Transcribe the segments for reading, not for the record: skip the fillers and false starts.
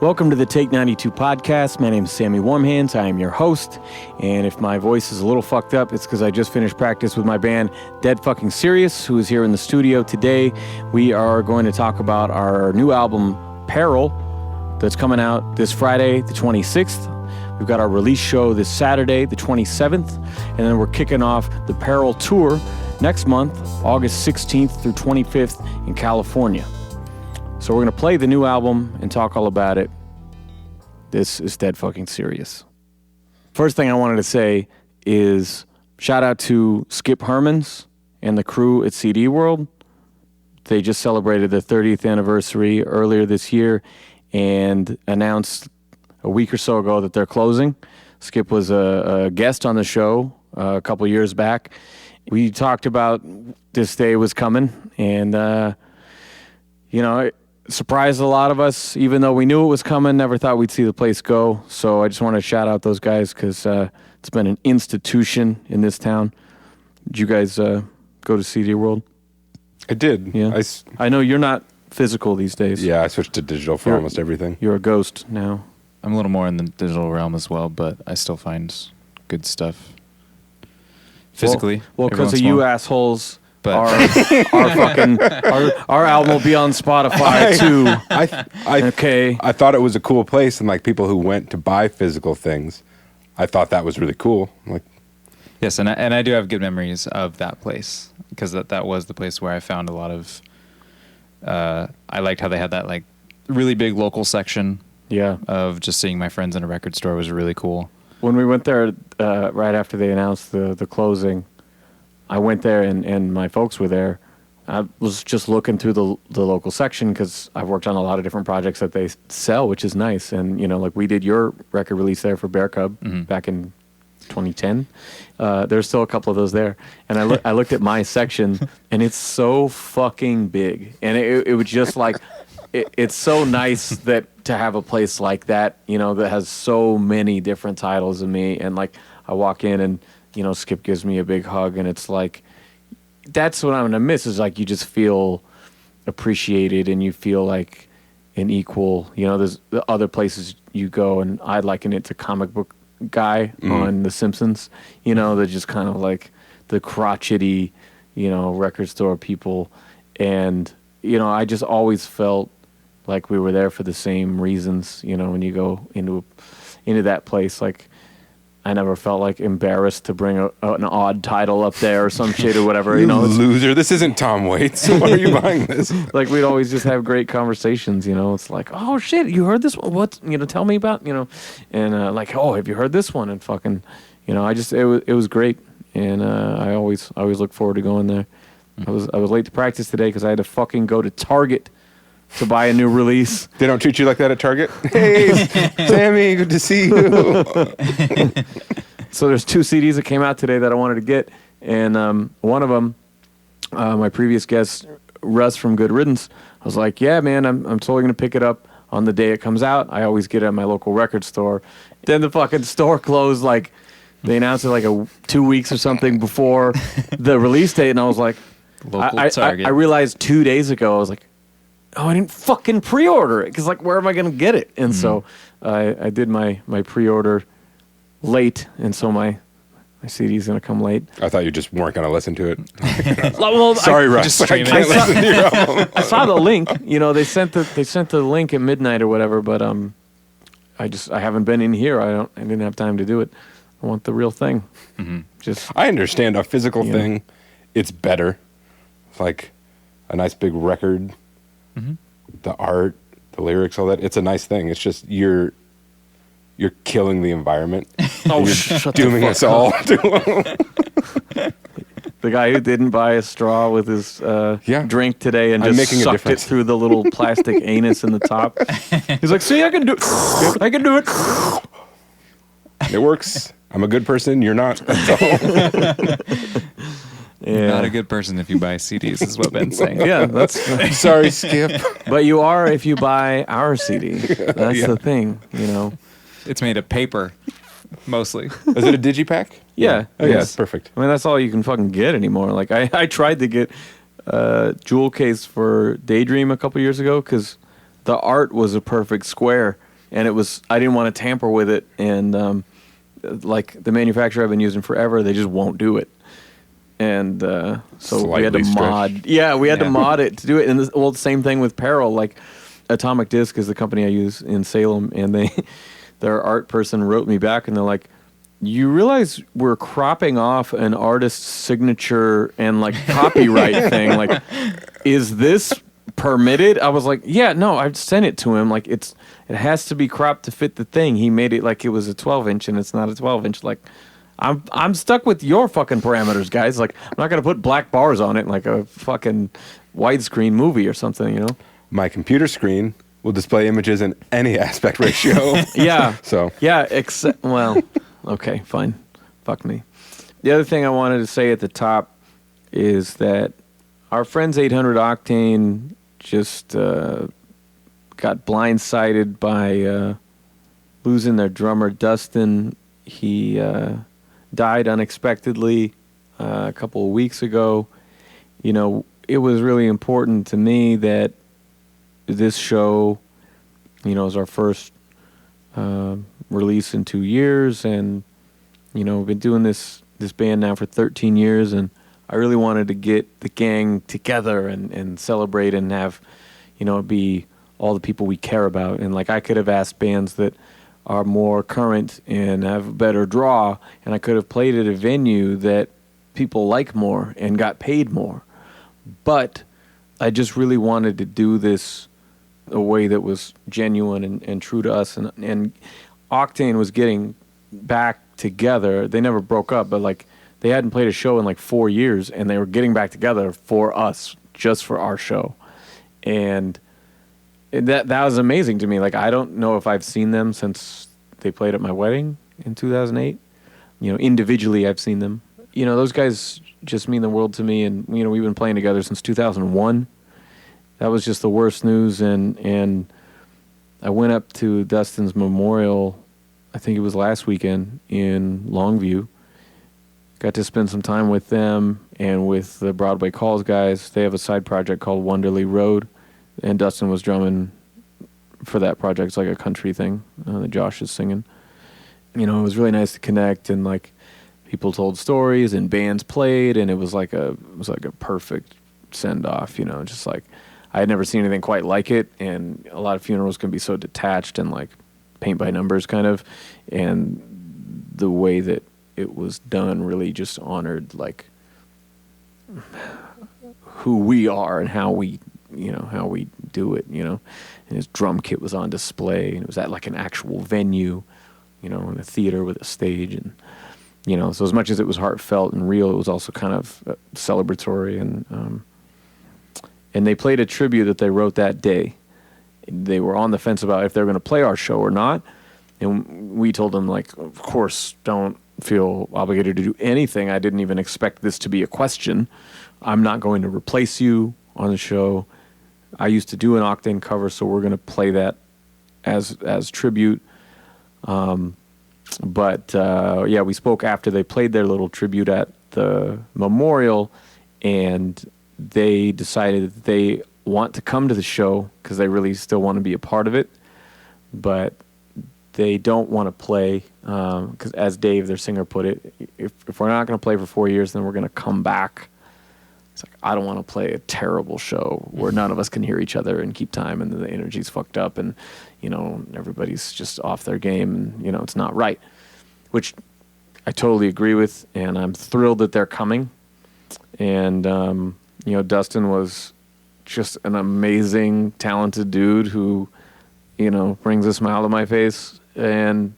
Welcome to the Take 92 podcast. My name is Sammy Warm Hands. I am your host. And if my voice is a little fucked up, it's because I just finished practice with my band Dead Fucking Serious, who is here in the studio today. We are going to talk about our new album, Peril, that's coming out this Friday, the 26th. We've got our release show this Saturday, the 27th. And then we're kicking off the Peril tour next month, August 16th through 25th in California. So we're going to play the new album and talk all about it. This is Dead Fucking Serious. First thing I wanted to say is shout out to Skip Hermans and the crew at CD World. They just celebrated their 30th anniversary earlier this year and announced a week or so ago that they're closing. Skip was a guest on the show a couple years back. We talked about this day was coming, and, it surprised a lot of us. Even though we knew it was coming, never thought we'd see the place go. So I just want to shout out those guys because it's been an institution in this town. Did you guys go to CD World? I did. Yeah. I know you're not physical these days. Yeah, I switched to digital for almost everything. You're a ghost now. I'm a little more in the digital realm as well, but I still find good stuff physically. Well, because of you assholes. But our album will be on Spotify too. I thought it was a cool place, and like people who went to buy physical things, I thought that was really cool. Yes, and I do have good memories of that place because that was the place where I found a lot of. I liked how they had that like really big local section. Yeah. Of just seeing my friends in a record store was really cool. When we went there right after they announced the closing. I went there and my folks were there. I was just looking through the local section because I've worked on a lot of different projects that they sell, which is nice. And, like we did your record release there for Bear Cub back in 2010. There's still a couple of those there. And I looked at my section and it's so fucking big. And it was just like, it's so nice that to have a place like that, that has so many different titles of me. And like I walk in and, Skip gives me a big hug, and it's like, that's what I'm going to miss is like you just feel appreciated and you feel like an equal. There's the other places you go, and I liken it to Comic Book Guy on The Simpsons. They're just kind of like the crotchety, record store people. And, I just always felt like we were there for the same reasons, when you go into that place, like, I never felt like embarrassed to bring an odd title up there or some shit or whatever. You loser. This isn't Tom Waits. Why are you buying this? Like we'd always just have great conversations. It's like, oh shit, you heard this one? What? Tell me about. And like, oh, have you heard this one? And fucking, it was great. And I always look forward to going there. I was late to practice today because I had to fucking go to Target to buy a new release. They don't treat you like that at Target? Hey, Sammy, good to see you. So there's 2 CDs that came out today that I wanted to get. And one of them, my previous guest, Russ from Good Riddance, I was like, yeah, man, I'm totally going to pick it up on the day it comes out. I always get it at my local record store. Then the fucking store closed, like, they announced it like 2 weeks or something before the release date. And I was like, I realized 2 days ago, I was like, oh, I didn't fucking pre-order it because, like, where am I going to get it? And so I did my pre-order late, and so my CD's going to come late. I thought you just weren't going to listen to it. Well, sorry, Russ. I can't listen to your album. I saw the link. They sent the link at midnight or whatever, but I haven't been in here. I didn't have time to do it. I want the real thing. Mm-hmm. I understand a physical thing. It's better. It's like a nice big record. Mm-hmm. The art, the lyrics, all that. It's a nice thing. It's just you're killing the environment. Oh, you're dooming us all. The guy who didn't buy a straw with his drink today and just sucked it through the little plastic anus in the top. He's like, see, I can do it. I can do it. It works. I'm a good person. You're not. That's all. Yeah. Not a good person if you buy CDs, is what Ben's saying. Yeah, that's sorry, Skip. But you are if you buy our CD. That's the thing, It's made of paper, mostly. Is it a digipack? Yeah. Oh, yeah, it's perfect. I mean, that's all you can fucking get anymore. Like, I tried to get a jewel case for Daydream a couple years ago because the art was a perfect square. and I didn't want to tamper with it, and like the manufacturer I've been using forever, they just won't do it. And so we had to mod. Yeah, we had to mod it to do it. And the same thing with Peril. Like Atomic Disc is the company I use in Salem, and their art person wrote me back, and they're like, "You realize we're cropping off an artist's signature and like copyright thing? Like, is this permitted?" I was like, "Yeah, no, I've sent it to him. Like, it has to be cropped to fit the thing. He made it like it was a 12-inch, and it's not a 12-inch. Like." I'm stuck with your fucking parameters, guys. Like, I'm not gonna put black bars on it like a fucking widescreen movie or something, you know? My computer screen will display images in any aspect ratio. Yeah. So. Yeah, well, okay, fine. Fuck me. The other thing I wanted to say at the top is that our friends 800 Octane just got blindsided by losing their drummer, Dustin. He died unexpectedly a couple of weeks ago. You know, it was really important to me that this show, you know, is our first release in 2 years, and you know, we've been doing this band now for 13 years, and I really wanted to get the gang together and celebrate and have, you know, be all the people we care about. And like, I could have asked bands that are more current and have a better draw, and I could have played at a venue that people like more and got paid more. But I just really wanted to do this a way that was genuine and true to us. And Octane was getting back together. They never broke up, but like, they hadn't played a show in like 4 years, and they were getting back together for us, just for our show. And that was amazing to me. Like, I don't know if I've seen them since they played at my wedding in 2008. You know, individually I've seen them. You know, those guys just mean the world to me, and you know, we've been playing together since 2001. That was just the worst news, and I went up to Dustin's memorial, I think it was last weekend, in Longview. Got to spend some time with them and with the Broadway Calls guys. They have a side project called Wonderly Road, and Dustin was drumming for that project. It's like a country thing that Josh is singing. You know, it was really nice to connect, and like, people told stories and bands played, and it was like a perfect send off. You know, just like, I had never seen anything quite like it, and a lot of funerals can be so detached and like paint by numbers kind of, and the way that it was done really just honored like who we are and how we do it, you know. And his drum kit was on display, and it was at like an actual venue, you know, in a theater with a stage, and you know, so as much as it was heartfelt and real, it was also kind of celebratory. And they played a tribute that they wrote that day. They were on the fence about if they were going to play our show or not, and we told them, like, of course, don't feel obligated to do anything. I didn't even expect this to be a question. I'm not going to replace you on the show. I used to do an Octane cover, so we're going to play that as tribute. But we spoke after they played their little tribute at the memorial, and they decided that they want to come to the show because they really still want to be a part of it, but they don't want to play because, as Dave, their singer, put it, if we're not going to play for 4 years, then we're going to come back. It's like, I don't want to play a terrible show where none of us can hear each other and keep time, and the energy's fucked up, and you know, everybody's just off their game, and you know, it's not right. Which I totally agree with, and I'm thrilled that they're coming. And you know, Dustin was just an amazing, talented dude who, you know, brings a smile to my face, and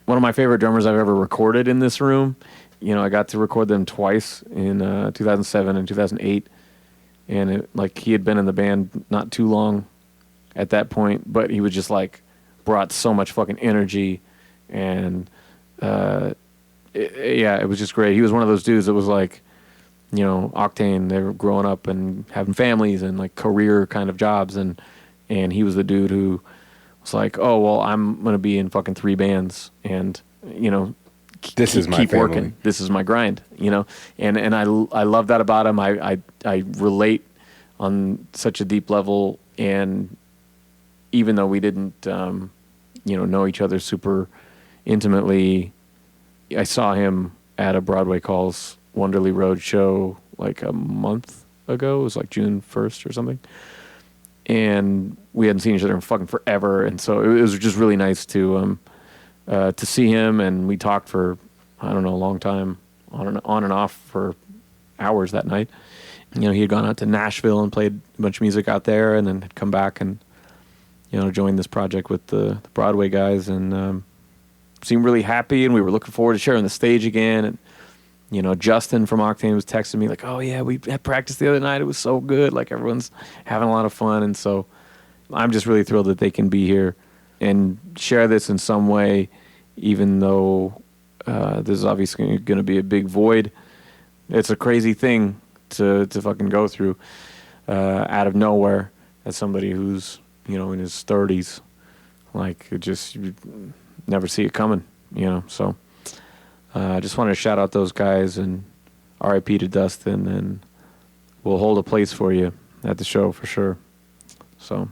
one of my favorite drummers I've ever recorded in this room. You know, I got to record them twice in 2007 and 2008, and he had been in the band not too long at that point, but he was just like brought so much fucking energy, and it was just great. He was one of those dudes that was like, you know, Octane, they were growing up and having families and like career kind of jobs, and he was the dude who was like, oh well, I'm gonna be in fucking 3 bands, and you know, keep working. This is my grind, you know. And I love that about him. I relate on such a deep level, and even though we didn't know each other super intimately. I saw him at a Broadway Calls Wonderly Road show like a month ago. It was like June 1st or something. And we hadn't seen each other in fucking forever. And so it was just really nice to see him. And we talked for, I don't know, a long time, on and off for hours that night. He had gone out to Nashville and played a bunch of music out there, and then had come back and, joined this project with the Broadway guys, and seemed really happy, and we were looking forward to sharing the stage again. And, Justin from Octane was texting me like, oh yeah, we had practice the other night. It was so good. Like, everyone's having a lot of fun. And so I'm just really thrilled that they can be here and share this in some way, even though there's obviously going to be a big void. It's a crazy thing to fucking go through out of nowhere as somebody who's, in his 30s. Like, you never see it coming, so I just wanted to shout out those guys, and RIP to Dustin, and we'll hold a place for you at the show for sure. So,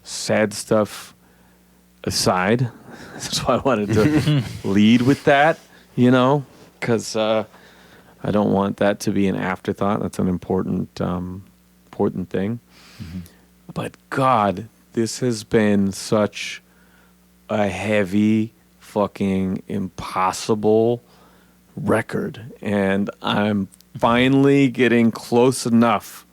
sad stuff aside, that's why I wanted to lead with that, because I don't want that to be an afterthought. That's an important thing. Mm-hmm. But God, this has been such a heavy, fucking impossible record. And I'm finally getting close enough.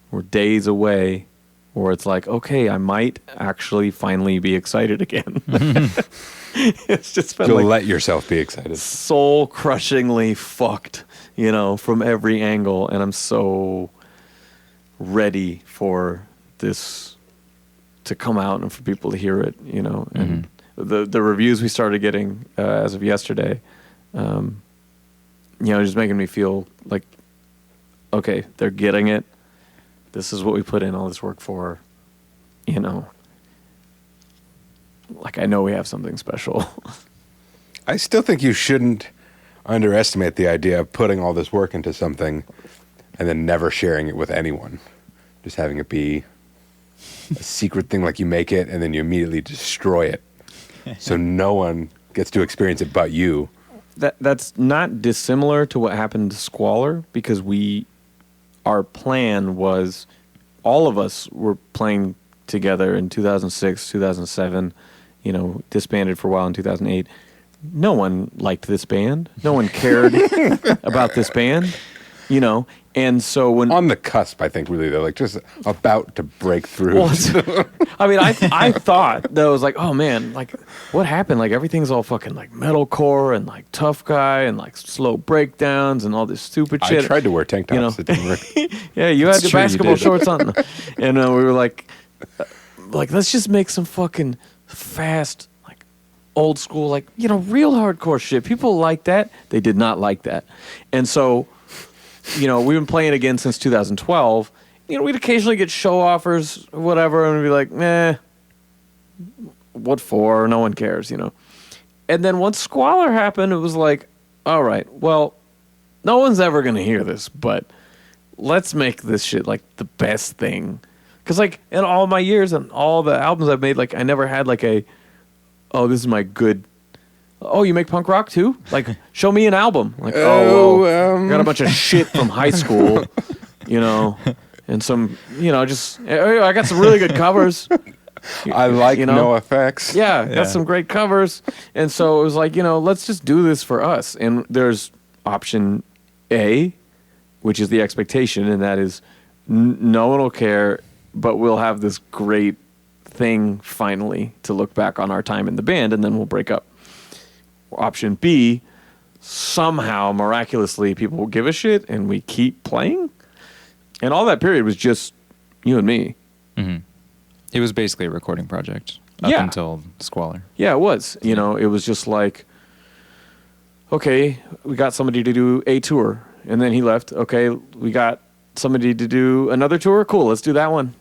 We're days away where it's like, okay, I might actually finally be excited again. It's just been You'll let yourself be excited. Soul crushingly fucked, from every angle. And I'm so ready for this to come out and for people to hear it, and the reviews we started getting as of yesterday, just making me feel like, okay, they're getting it. This is what we put in all this work for, like, I know we have something special. I still think you shouldn't underestimate the idea of putting all this work into something and then never sharing it with anyone. Just having it be a secret thing, like you make it and then you immediately destroy it. So no one gets to experience it but you. That's not dissimilar to what happened to Squalor, because our plan was, all of us were playing together in 2006, 2007, disbanded for a while in 2008. No one liked this band. No one cared about this band, And so when on the cusp, I think really they're like just about to break through. Well, I mean, I thought that I was like, oh man, like what happened? Like everything's all fucking like metalcore and like tough guy and like slow breakdowns and all this stupid shit. I tried to wear tank tops. It didn't work. Yeah, you had the basketball shorts on, and we were like, let's just make some fucking fast, like old school, like real hardcore shit. People like that. They did not like that, and so. We've been playing again since 2012. We'd occasionally get show offers or whatever, and we'd be like, what for? No one cares, And then once Squalor happened, it was like, all right, well, no one's ever going to hear this, but let's make this shit like the best thing. Because like in all my years and all the albums I've made, like I never had like this is my good. Oh, you make punk rock too? Like, show me an album. Like, I got a bunch of shit from high school, and some, just I got some really good covers. I like No Effects. Yeah, got some great covers, and so it was like, let's just do this for us. And there's option A, which is the expectation, and that is no one will care, but we'll have this great thing finally to look back on our time in the band, and then we'll break up. Option B, somehow miraculously people will give a shit and we keep playing, and all that period was just you and me. Mm-hmm. It was basically a recording project up until Squalor. Yeah, it was. It was just like, okay, we got somebody to do a tour, and then he left. Okay, we got somebody to do another tour. Cool, let's do that one.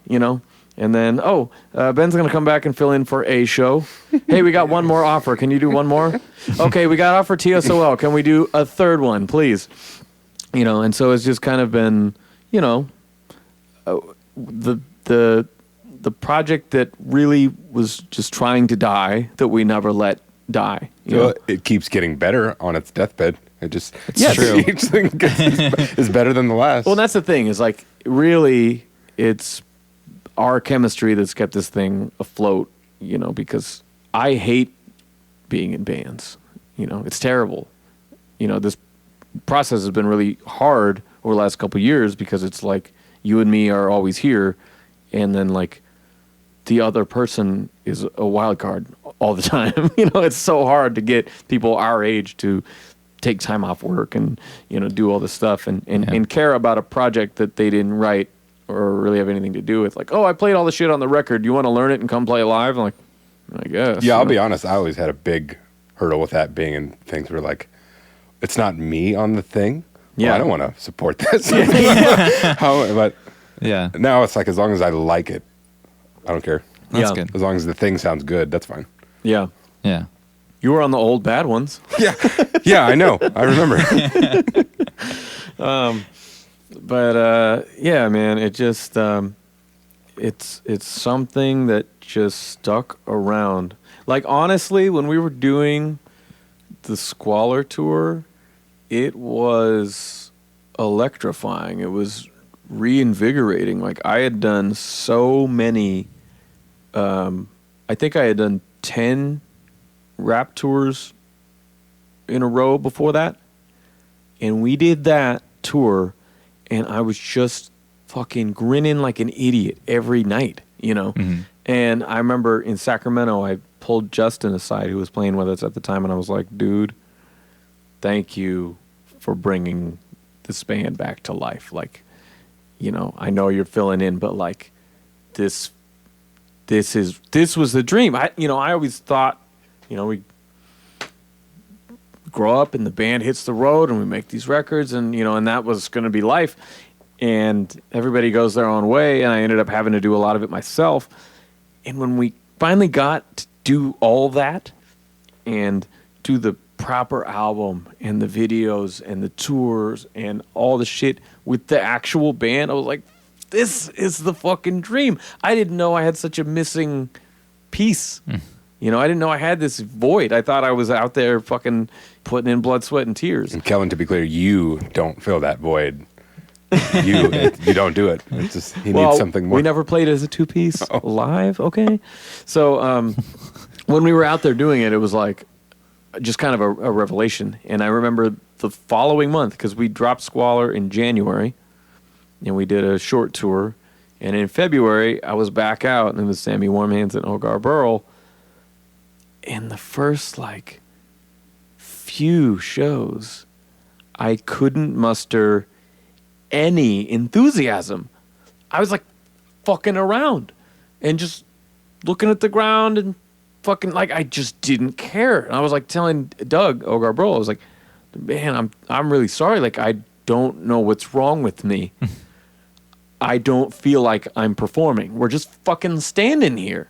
And then, Ben's going to come back and fill in for a show. Hey, we got one more offer. Can you do one more? Okay, we got offer TSOL. Can we do a third one, please? And so it's just kind of been, the the project that really was just trying to die that we never let die. You know? It keeps getting better on its deathbed. It just true. each thing is better than the last. Well, that's the thing is like really it's our chemistry that's kept this thing afloat, you know, because I hate being in bands. You know, it's terrible. You know, this process has been really hard over the last couple of years because it's like you and me are always here, and then like the other person is a wild card all the time. You know, it's so hard to get people our age to take time off work and, you know, do all this stuff and care about a project that they didn't write or really have anything to do with. Like, oh, I played all the shit on the record. You want to learn it and come play live? I'm like, I guess. Yeah, I'll be honest. I always had a big hurdle with that being in things where like, it's not me on the thing. Yeah. Well, I don't want to support this. But Yeah. now it's like, as long as I like it, I don't care. That's Yeah. good. As long as the thing sounds good, that's fine. Yeah. Yeah. You were on the old bad ones. Yeah. Yeah, I know. I remember. But yeah, man, it just it's something that just stuck around. Like honestly, when we were doing the Squalor tour, it was electrifying. It was reinvigorating. Like I had done so many I think I had done 10 rap tours in a row before that. And we did that tour and I was just fucking grinning like an idiot every night, you know? Mhm. And I remember in Sacramento, I pulled Justin aside, who was playing with us at the time, and I was like, dude, thank you for bringing this band back to life. Like, you know, I know you're filling in, but like this was the dream. I always thought, you know, we grow up and the band hits the road and we make these records and, you know, and that was going to be life. And everybody goes their own way. And I ended up having to do a lot of it myself. And when we finally got to do all that and do the proper album and the videos and the tours and all the shit with the actual band, I was like, this is the fucking dream. I didn't know I had such a missing piece. You know, I didn't know I had this void. I thought I was out there fucking putting in blood, sweat, and tears. And Kellen, to be clear, you don't fill that void. You don't do it. It's just he needs something more. We never played as a two-piece live, okay? So when we were out there doing it, it was like just kind of a revelation. And I remember the following month, because we dropped Squalor in January, and we did a short tour. And in February, I was back out, and it was Sammy Warm Hands and Peril. And the first, like, few shows, I couldn't muster any enthusiasm. I was, like, fucking around and just looking at the ground and fucking, like, I just didn't care. And I was, like, telling Doug, Peril, I was like, man, I'm really sorry. Like, I don't know what's wrong with me. I don't feel like I'm performing. We're just fucking standing here.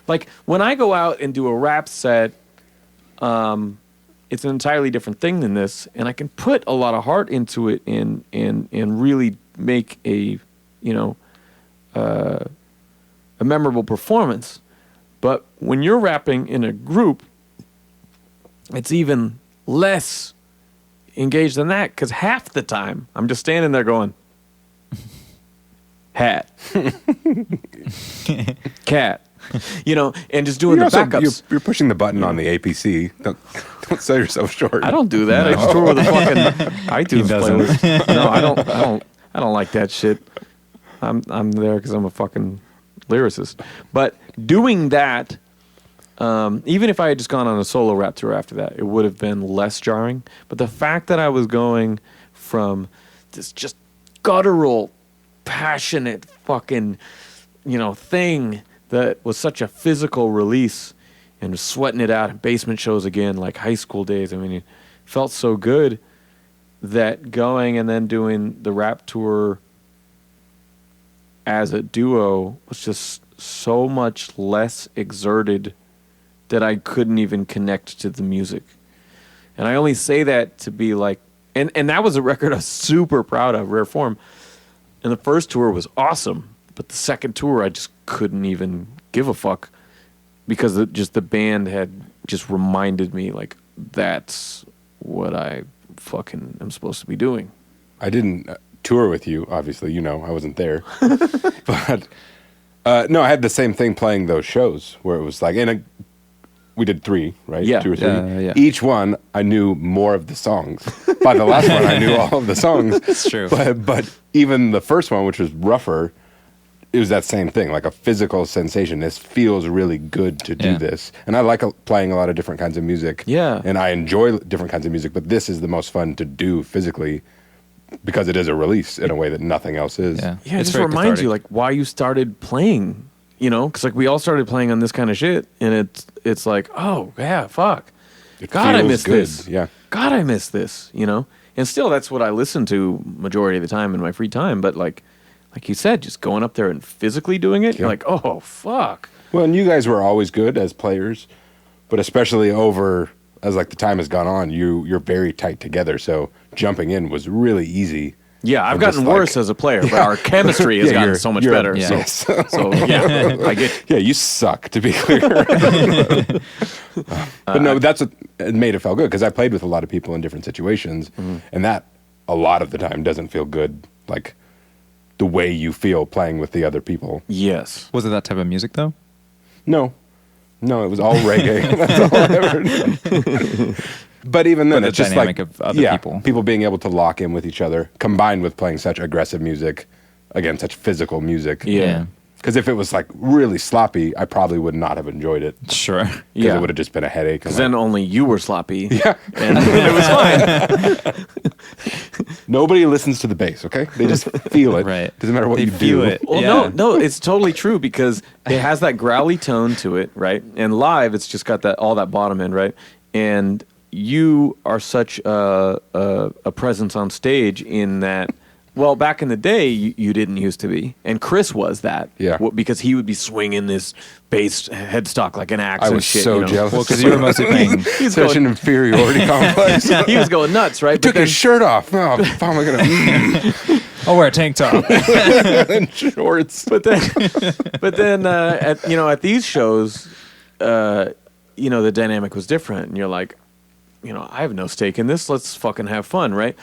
Like, when I go out and do a rap set, it's an entirely different thing than this, and I can put a lot of heart into it and really make a memorable performance. But when you're rapping in a group, it's even less engaged than that, because half the time I'm just standing there going, hat, cat. You know, and just doing the backups. You're pushing the button on the APC. Don't sell yourself short. I don't do that. I just tour with a fucking iTunes playlist. No, I don't like that shit. I'm there because I'm a fucking lyricist. But doing that, even if I had just gone on a solo rap tour after that, it would have been less jarring. But the fact that I was going from this just guttural, passionate fucking, thing that was such a physical release and sweating it out in basement shows again, like high school days. I mean, it felt so good that going and then doing the rap tour as a duo was just so much less exerted that I couldn't even connect to the music. And I only say that to be like, and that was a record I was super proud of, Rare Form. And the first tour was awesome. But the second tour, I just couldn't even give a fuck because the band had just reminded me like that's what I fucking am supposed to be doing. I didn't tour with you, obviously. I wasn't there. But no, I had the same thing playing those shows where it was like, we did 3, right? Yeah. 2 or 3. Yeah. Each one, I knew more of the songs. By the last one, I knew all of the songs. It's true. But even the first one, which was rougher, it was that same thing, like a physical sensation. This feels really good to do this. And I like playing a lot of different kinds of music. Yeah. And I enjoy different kinds of music, but this is the most fun to do physically because it is a release in a way that nothing else is. Yeah, Yeah, it it's just very reminds cathartic. you like why you started playing, because like we all started playing on this kind of shit, and it's like, oh yeah, fuck, It God, I feels miss good. this. Yeah. God, I miss this. And still, that's what I listen to majority of the time in my free time. But like you said, just going up there and physically doing it, you're like, oh fuck. Well, and you guys were always good as players, but especially as like the time has gone on, you're very tight together. So jumping in was really easy. Yeah, I've I'm gotten just worse as a player, but our chemistry has gotten you're- so much you're- better. yeah. So yeah, I get. Yeah, you suck, to be clear. But no, that's what it made it feel good because I played with a lot of people in different situations, and that a lot of the time doesn't feel good, like the way you feel playing with the other people. Yes. Was it that type of music though? No, it was all reggae. That's all I ever did. But even then, But the it's just dynamic like of other people. being able to lock in with each other, combined with playing such aggressive music, again, such physical music. Yeah. Because if it was like really sloppy, I probably would not have enjoyed it. Sure. Because Yeah. it would have just been a headache. Because then only you were sloppy. Yeah. And it was fine. Nobody listens to the bass, okay? They just feel it. Right. Doesn't matter what They you feel do. it. Well, Yeah. no, it's totally true because it has that growly tone to it, right? And live, it's just got all that bottom end, right? And you are such a presence on stage in that. Well, back in the day, you didn't used to be, and Chris was that. Yeah. Because he would be swinging this bass headstock like an axe I and was shit. so you know? jealous. Well, because you were mostly playing. He's Such going, an inferiority complex. he was going nuts, right? Took his shirt off. Oh, how am I going to... I'll wear a tank top. and shorts. But then at these shows, the dynamic was different, and you're like, I have no stake in this. Let's fucking have fun, right?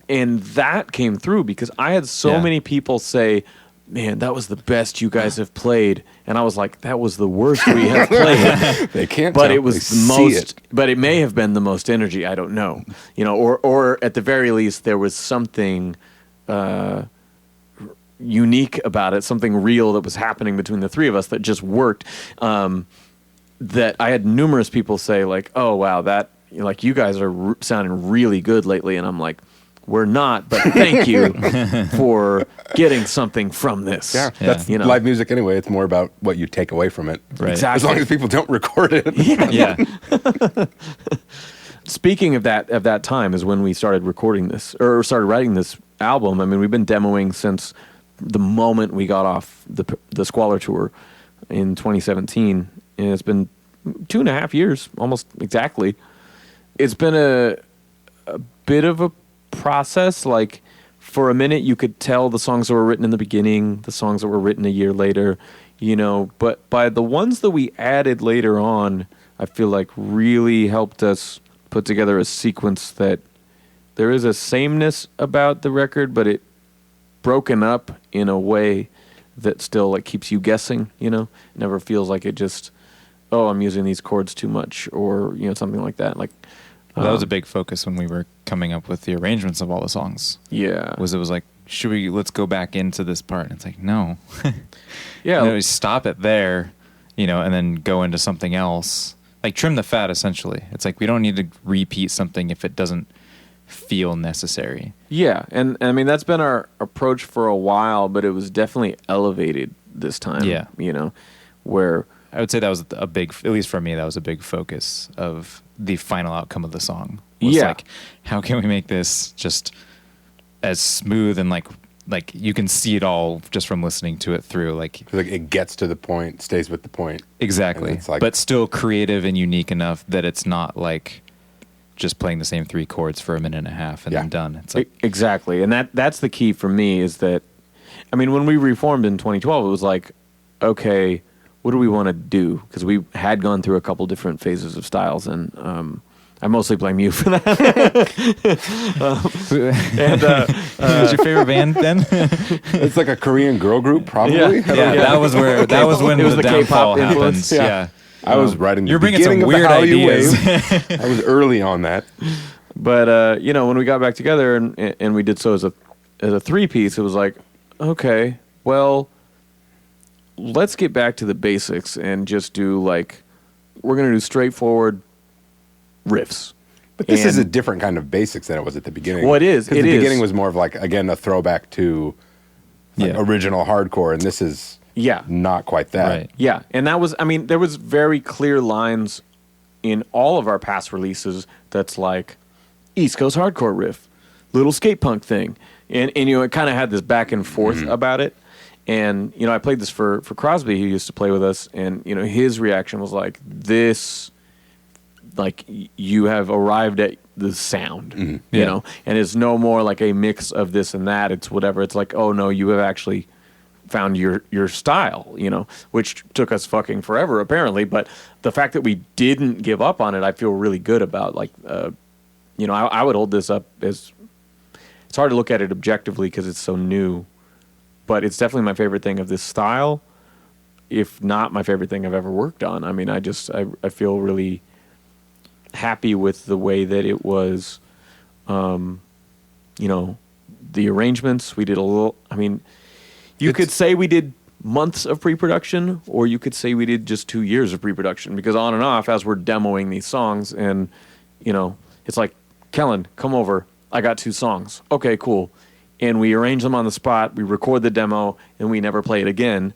And that came through because I had so many people say, "Man, that was the best you guys have played," and I was like, "That was the worst we have played." They can't But tell. it was They the see most. it. But it may have been the most energy. I don't know, or at the very least, there was something unique about it, something real that was happening between the three of us that just worked. That I had numerous people say like, "Oh wow, that like you guys are sounding really good lately," and I'm like, "We're not, but thank you for getting something from this." Yeah, Yeah. that's live music anyway. It's more about what you take away from it. Right. Exactly. As long as people don't record it. Yeah. Speaking of that time is when we started recording this or started writing this album. I mean, we've been demoing since the moment we got off the Squalor tour in 2017, and it's been 2.5 years, almost exactly. It's been a bit of a process. Like for a minute, you could tell the songs that were written in the beginning, the songs that were written a year later, But by the ones that we added later on, I feel like really helped us put together a sequence that there is a sameness about the record, but it broken up in a way that still like keeps you guessing. It never feels like it just, oh, I'm using these chords too much, or something like that. Like That was a big focus when we were coming up with the arrangements of all the songs. yeah, It was like, let's go back into this part. And it's like, no. yeah. Stop it there, and then go into something else. Like trim the fat, essentially. It's like we don't need to repeat something if it doesn't feel necessary. Yeah, and I mean that's been our approach for a while, but it was definitely elevated this time. Yeah. Where I would say that was a big, at least for me, that was a big focus of the final outcome of the song. Was Yeah. like, how can we make this just as smooth and like you can see it all just from listening to it through. Like it gets to the point, stays with the point. exactly, And it's like- but still creative and unique enough that it's not like just playing the same 3 chords for a minute and a half and then done. It's like exactly, and that's the key for me is that I mean, when we reformed in 2012, it was like, okay, what do we want to do? Because we had gone through a couple different phases of styles, and I mostly blame you for that. Who's your favorite band then? It's like a Korean girl group, probably. Yeah, that was when It was the the downfall K-pop happened. influence, Yeah. I was writing. You're the bringing some beginning of the weird Hallyu ideas. Wave. I was early on that. But when we got back together and we did so as a 3-piece, it was like, okay, well, let's get back to the basics and just do like, we're gonna do straightforward riffs. But this is a different kind of basics than it was at the beginning. Well, it is. Because the beginning was more of like, again, a throwback to original hardcore, and this is not quite that. Right. Yeah, and that was, I mean, there was very clear lines in all of our past releases that's like East Coast hardcore riff, little skate punk thing. And it kind of had this back and forth about it. And, I played this for Crosby, who used to play with us, and, his reaction was like, this, like, you have arrived at the sound, you know? And it's no more like a mix of this and that. It's whatever. It's like, oh, no, you have actually found your style, which took us fucking forever, apparently. But the fact that we didn't give up on it, I feel really good about. Like, I would hold this up as, it's hard to look at it objectively because it's so new, but it's definitely my favorite thing of this style, if not my favorite thing I've ever worked on. I mean, I feel really happy with the way that it was, the arrangements. We did a little, I mean, you could say we did months of pre-production, or you could say we did just 2 years of pre-production, because on and off, as we're demoing these songs, and, it's like, Kellen, come over. I got 2 songs. Okay, cool. And we arrange them on the spot. We record the demo, and we never play it again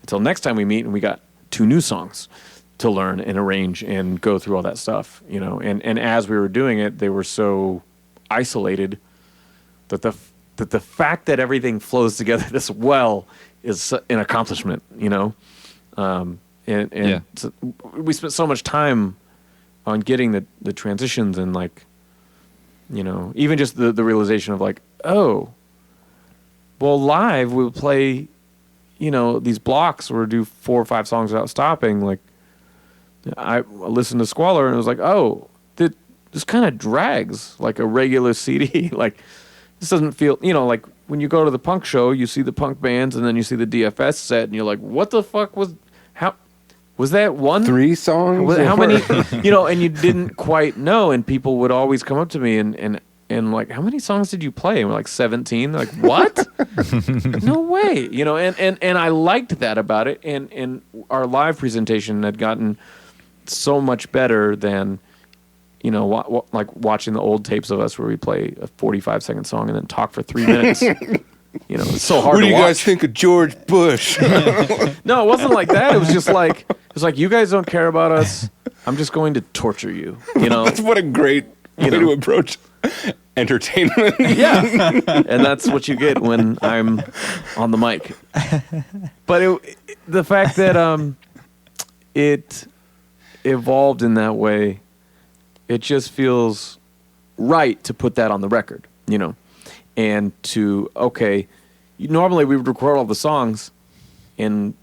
until next time we meet, and we got 2 new songs to learn and arrange and go through all that stuff, And as we were doing it, they were so isolated that the fact that everything flows together this well is an accomplishment, So we spent so much time on getting the transitions and like, even just the realization of like, oh, well, live we'll play, these blocks or do 4 or 5 songs without stopping. Like, I listened to Squalor and it was like, oh, this kind of drags like a regular CD. Like, this doesn't feel, like when you go to the punk show, you see the punk bands and then you see the DFS set and you're like, what the fuck was that one? 3 songs? How many, and you didn't quite know, and people would always come up to me and like, how many songs did you play? And we're like, 17. They're like, what? No way. And I liked that about it. And our live presentation had gotten so much better than, like watching the old tapes of us where we play a 45-second song and then talk for 3 minutes. It's so hard to watch. What do you guys think of George Bush? No, it wasn't like that. It was just like, you guys don't care about us. I'm just going to torture you. That's what a great way to approach entertainment. Yeah. And that's what you get when I'm on the mic. But the fact that it evolved in that way, it just feels right to put that on the record, and to, okay, normally we would record all the songs and,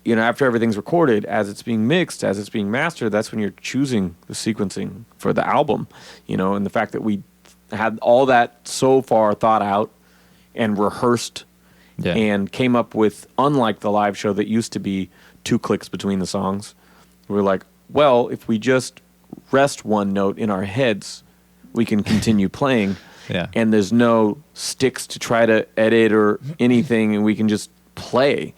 after everything's recorded, as it's being mixed, as it's being mastered, that's when you're choosing the sequencing for the album, and the fact that we had all that so far thought out and rehearsed and came up with, unlike the live show that used to be 2 clicks between the songs, we were like, well, if we just rest one note in our heads, we can continue playing. Yeah. And there's no sticks to try to edit or anything, and we can just play.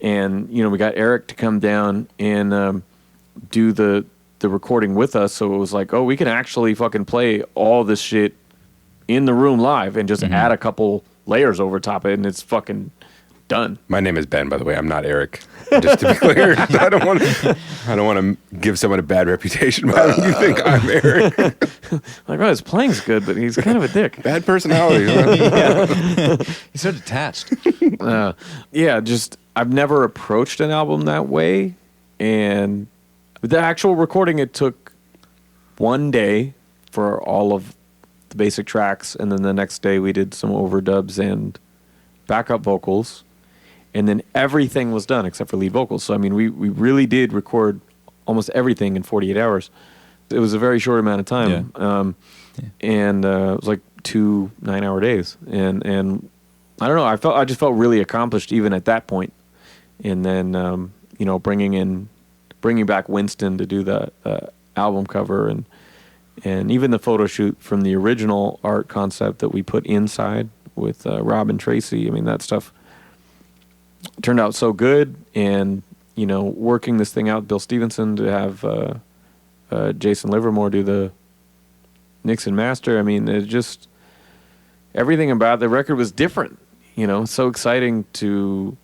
And, we got Eric to come down and do the recording with us, so it was like, oh, we can actually fucking play all this shit in the room live and just add a couple layers over top of it, and it's fucking done. My name is Ben, by the way. I'm not Eric. Just to be clear, I don't want to give someone a bad reputation by having you think I'm Eric. Like, oh, his playing's good, but he's kind of a dick. Bad personality. He's so detached. Just I've never approached an album that way, and with the actual recording, it took 1 day for all of the basic tracks, and then the next day we did some overdubs and backup vocals, and then everything was done except for lead vocals. So I mean, we really did record almost everything in 48 hours. It was a very short amount of time, and it was like 2 9-hour days, and I don't know. I just felt really accomplished even at that point. And then you know, bringing back Winston to do the album cover, and even the photo shoot from the original art concept that we put inside with Rob and Tracy. I mean, that stuff turned out so good. And you know, working this thing out with Bill Stevenson to have Jason Livermore do the mix and master. I mean, it just, everything about the record was different. You know, so exciting to,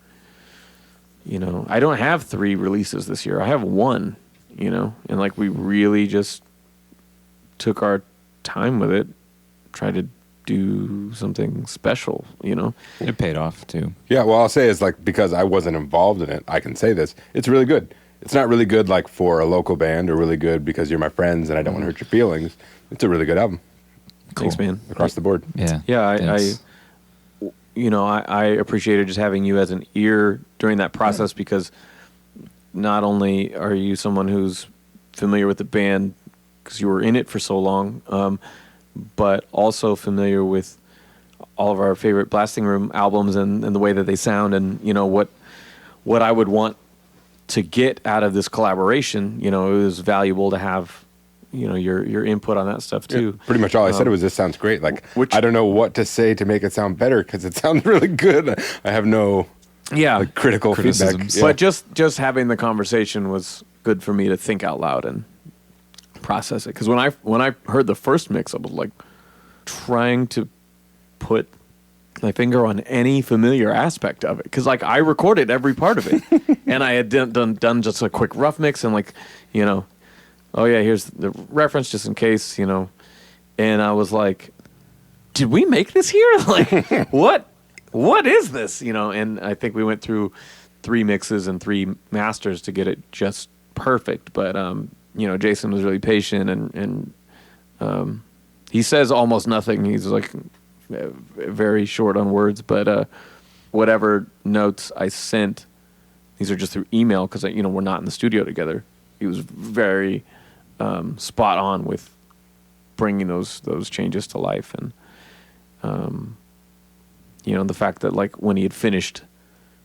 you know, I don't have 3 releases this year. I have 1, you know, and like we really just took our time with it, tried to do something special, you know. It paid off too. Yeah, well, I'll say is like, because I wasn't involved in it, I can say this. It's really good. It's not really good like for a local band, or really good because you're my friends and I don't want to hurt your feelings. It's a really good album. Cool. Thanks, man. Across the board. Yeah. Yeah, I appreciated just having you as an ear during that process, because not only are you someone who's familiar with the band because you were in it for so long, but also familiar with all of our favorite Blasting Room albums and the way that they sound, and you know what I would want to get out of this collaboration. You know, it was valuable to have, you know, your input on that stuff too. Yeah, pretty much all I said was, this sounds great. Like, I don't know what to say to make it sound better because it sounds really good. I have no like, critical feedback. Yeah. But just having the conversation was good for me to think out loud and process it. Because when I heard the first mix, I was like trying to put my finger on any familiar aspect of it, because like I recorded every part of it, and I had done just a quick rough mix, and like, you know, oh yeah, here's the reference just in case, you know. And I was like, did we make this here? Like, what is this? You know, and I think we went through 3 mixes and 3 masters to get it just perfect. But, you know, Jason was really patient, and he says almost nothing. He's like very short on words, but whatever notes I sent, these are just through email because, you know, we're not in the studio together. He was very spot on with bringing those changes to life. And you know, the fact that like when he had finished,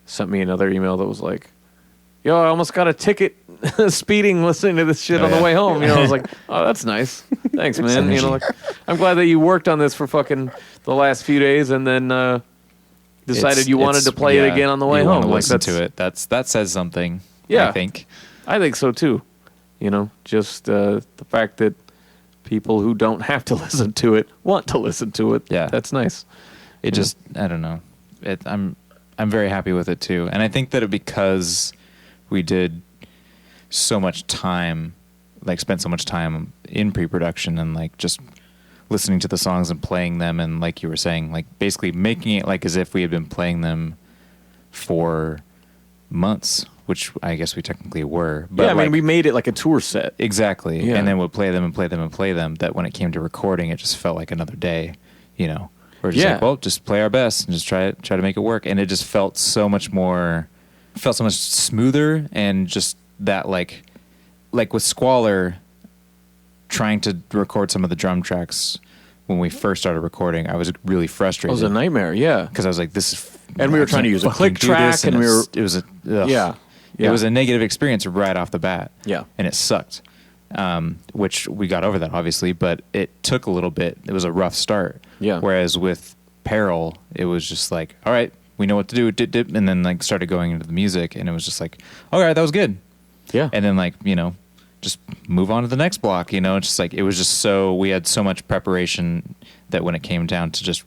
sent me another email that was like, yo, I almost got a ticket speeding listening to this shit on the way home. You know, I was like, oh, that's nice. Thanks, man. You know, like, I'm glad that you worked on this for fucking the last few days and then decided you wanted to play it again on the way home. Like, listen to it. That says something. Yeah, I think so too. You know, just the fact that people who don't have to listen to it want to listen to it. Yeah, that's nice. It just, I don't know. I'm very happy with it too, and I think that because we did so much time, like spent so much time in pre-production and like just listening to the songs and playing them, and like you were saying, like basically making it like as if we had been playing them for months, which I guess we technically were. But yeah, I mean, we made it like a tour set. Exactly. Yeah. And then we'd play them and play them and play them, that when it came to recording, it just felt like another day, you know. We're just like, well, just play our best and just try to make it work. And it just felt so much smoother, and just that like with Squalor, trying to record some of the drum tracks when we first started recording, I was really frustrated. It was a nightmare, yeah. Because I was like, this is... And we were trying to use a click track, and it was a... Ugh. Yeah. It was a negative experience right off the bat. Yeah. And it sucked. Which we got over that, obviously, but it took a little bit. It was a rough start. Yeah. Whereas with Peril, it was just like, all right, we know what to do, dip, dip, and then like started going into the music, and it was just like, all right, that was good. Yeah. And then like, you know, just move on to the next block, you know. It's just like, it was just so, we had so much preparation that when it came down to just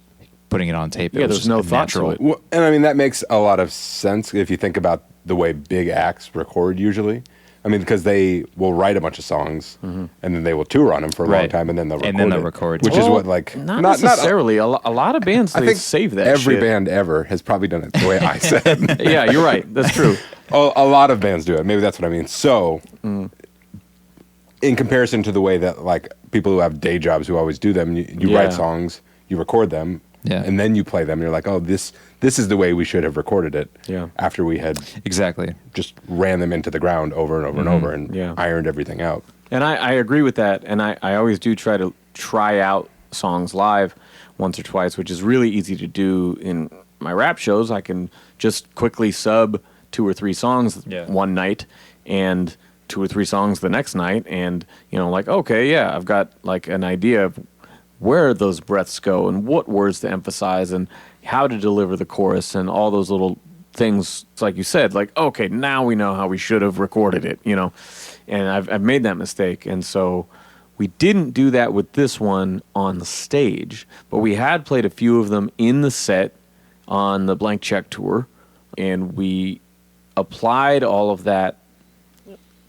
putting it on tape, yeah, there's no thought to it. Well, and I mean, that makes a lot of sense if you think about the way big acts record usually. I mean, because they will write a bunch of songs, and then they will tour on them for a long time, and then they'll record it. Which is what, like... Not necessarily. A lot of bands, they save that every shit. band ever has probably done it the way I said. Yeah, you're right. That's true. A lot of bands do it. Maybe that's what I mean. So, in comparison to the way that, like, people who have day jobs who always do them, you write songs, you record them, Yeah. And then you play them and you're like, oh, this is the way we should have recorded it. Yeah. After we had Exactly. just ran them into the ground over and over and over and ironed everything out. And I agree with that. And I always do try out songs live once or twice, which is really easy to do in my rap shows. I can just quickly sub 2 or 3 songs one night and 2 or 3 songs the next night. And, like, okay, yeah, I've got like an idea of where those breaths go and what words to emphasize and how to deliver the chorus and all those little things. It's like you said, like, okay, now we know how we should have recorded it, and I've made that mistake. And so we didn't do that with this one on the stage, but we had played a few of them in the set on the Blank Check tour, and we applied all of that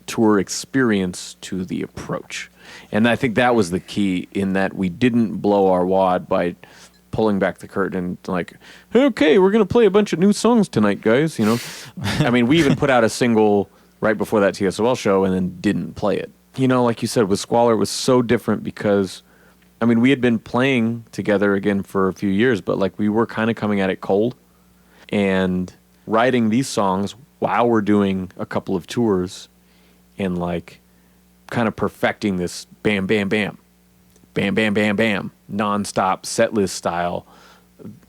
tour experience to the approach. And I think that was the key, in that we didn't blow our wad by pulling back the curtain and like, okay, we're going to play a bunch of new songs tonight, guys. I mean, we even put out a single right before that TSOL show and then didn't play it. Like you said, with Squalor, it was so different because, I mean, we had been playing together again for a few years, but like we were kind of coming at it cold and writing these songs while we're doing a couple of tours and like kind of perfecting this bam, bam, bam, bam, bam, bam, bam, nonstop set list style.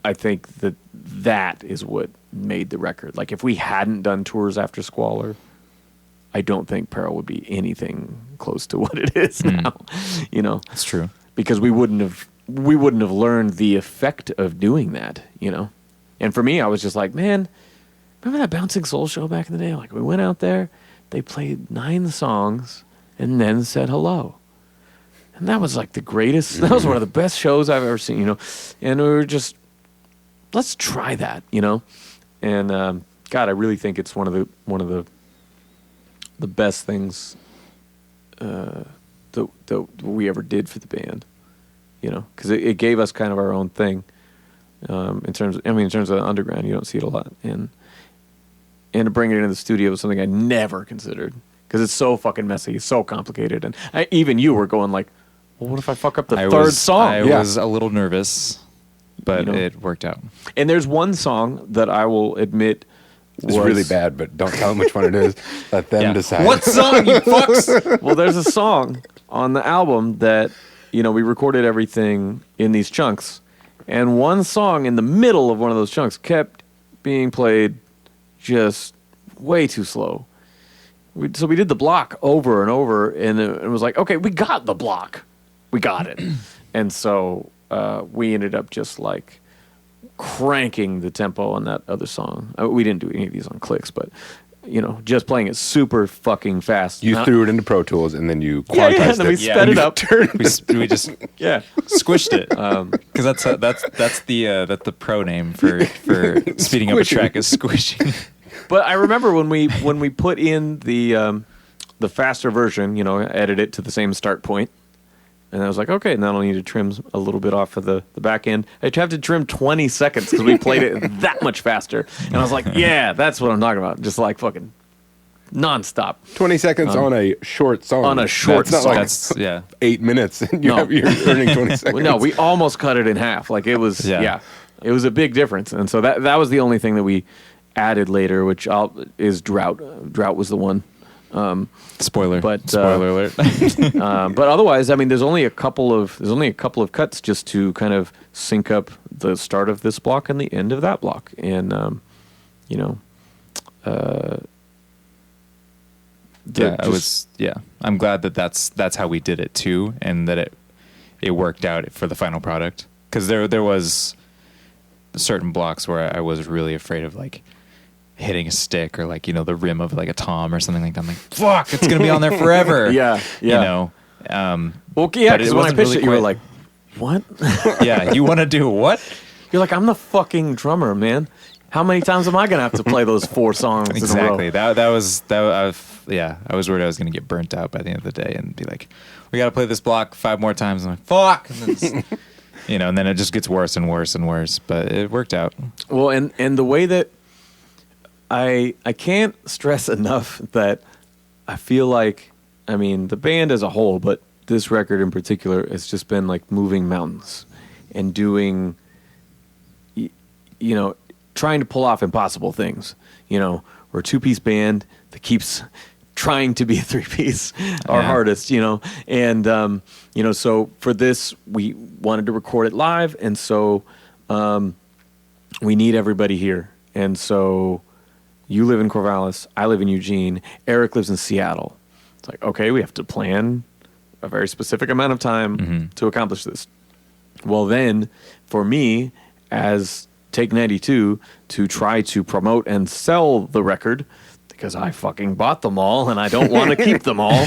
I think that is what made the record. Like if we hadn't done tours after Squalor, I don't think Peril would be anything close to what it is now. That's true. Because we wouldn't have learned the effect of doing that, And for me, I was just like, man, remember that Bouncing Soul show back in the day? Like we went out there, they played 9 songs and then said hello. And that was like the greatest, that was one of the best shows I've ever seen, And we were just, let's try that, And God, I really think it's one of the best things that we ever did for the band, because it gave us kind of our own thing. In terms of the underground, you don't see it a lot, and to bring it into the studio was something I never considered, because it's so fucking messy, it's so complicated, and even you were going like, well, what if I fuck up the third song? I was a little nervous, but it worked out. And there's one song that I will admit it's really bad, but don't tell them which one it is. Let them decide. What song, you fucks? Well, there's a song on the album that, we recorded everything in these chunks. And one song in the middle of one of those chunks kept being played just way too slow. So we did the block over and over, and it was like, okay, we got the block. We got it. And so we ended up just like cranking the tempo on that other song. We didn't do any of these on clicks, but just playing it super fucking fast. You threw it into Pro Tools and then you quantized and then we sped it up. we just squished it because that's the pro name for speeding up a track is squishing. But I remember when we put in the faster version, edit it to the same start point. And I was like, okay, now I need to trim a little bit off of the back end. I'd have to trim 20 seconds because we played it that much faster. And I was like, yeah, that's what I'm talking about. Just like fucking nonstop. 20 seconds on a short song. On a short song. That's 8 minutes. And you're earning 20 seconds. No, we almost cut it in half. Like it was, it was a big difference. And so that was the only thing that we added later, which is Drought. Drought was the one. Spoiler alert. But otherwise, I mean, there's only a couple of cuts just to kind of sync up the start of this block and the end of that block, and I'm glad that's how we did it too, and that it worked out for the final product, because there was certain blocks where I was really afraid of like hitting a stick or like the rim of like a tom or something like that. I'm like, fuck, it's gonna be on there forever. Yeah. Well, yeah, because when I pitched really it, you were like, what? Yeah, you want to do what? You're like, I'm the fucking drummer, man. How many times am I gonna have to play those 4 songs exactly. in a row? That was I was worried I was gonna get burnt out by the end of the day and be like, we got to play this block 5 more times. I'm like, fuck. And then and then it just gets worse and worse and worse. But it worked out. Well, and the way that I can't stress enough that I feel like, I mean, the band as a whole, but this record in particular has just been like moving mountains and doing trying to pull off impossible things. We're a 2-piece band that keeps trying to be a 3-piece, our hardest, and, so for this, we wanted to record it live. And so, we need everybody here. And so you live in Corvallis, I live in Eugene, Eric lives in Seattle. It's like, okay, we have to plan a very specific amount of time to accomplish this. Well, then for me as Take 92 to try to promote and sell the record, because I fucking bought them all and I don't want to keep them all.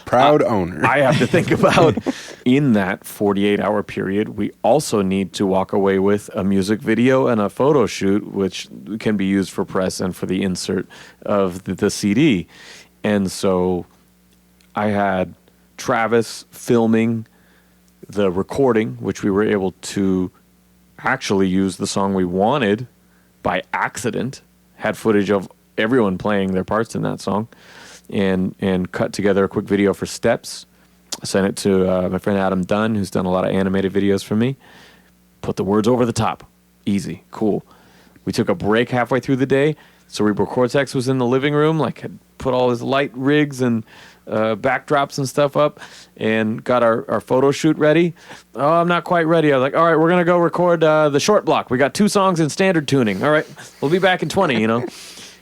Proud owner. I have to think about, in that 48-hour period, we also need to walk away with a music video and a photo shoot, which can be used for press and for the insert of the CD. And so I had Travis filming the recording, which we were able to actually use the song we wanted by accident, had footage of everyone playing their parts in that song, and cut together a quick video for Steps. I sent it to my friend Adam Dunn, who's done a lot of animated videos for me. Put the words over the top. Easy. Cool. We took a break halfway through the day. Cerebral Cortex was in the living room, had put all his light rigs and backdrops and stuff up, and got our photo shoot ready. Oh, I'm not quite ready. I was like, all right, we're going to go record the short block. We got 2 songs in standard tuning. All right, we'll be back in 20,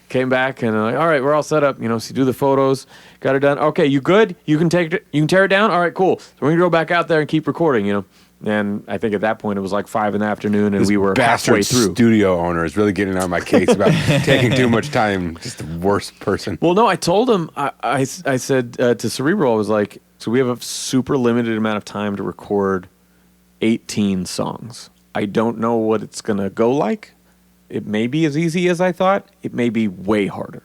Came back and like, all right, we're all set up. So you do the photos, got it done. Okay, you good? You can take it. You can tear it down. All right, cool. So we're gonna go back out there and keep recording. And I think at that point it was like 5 PM, and this we were halfway through. Studio owner is really getting on my case about taking too much time. Just the worst person. Well, no, I told him. I said to Cerebral, I was like, so we have a super limited amount of time to record 18 songs. I don't know what it's gonna go like. It may be as easy as I thought. It may be way harder.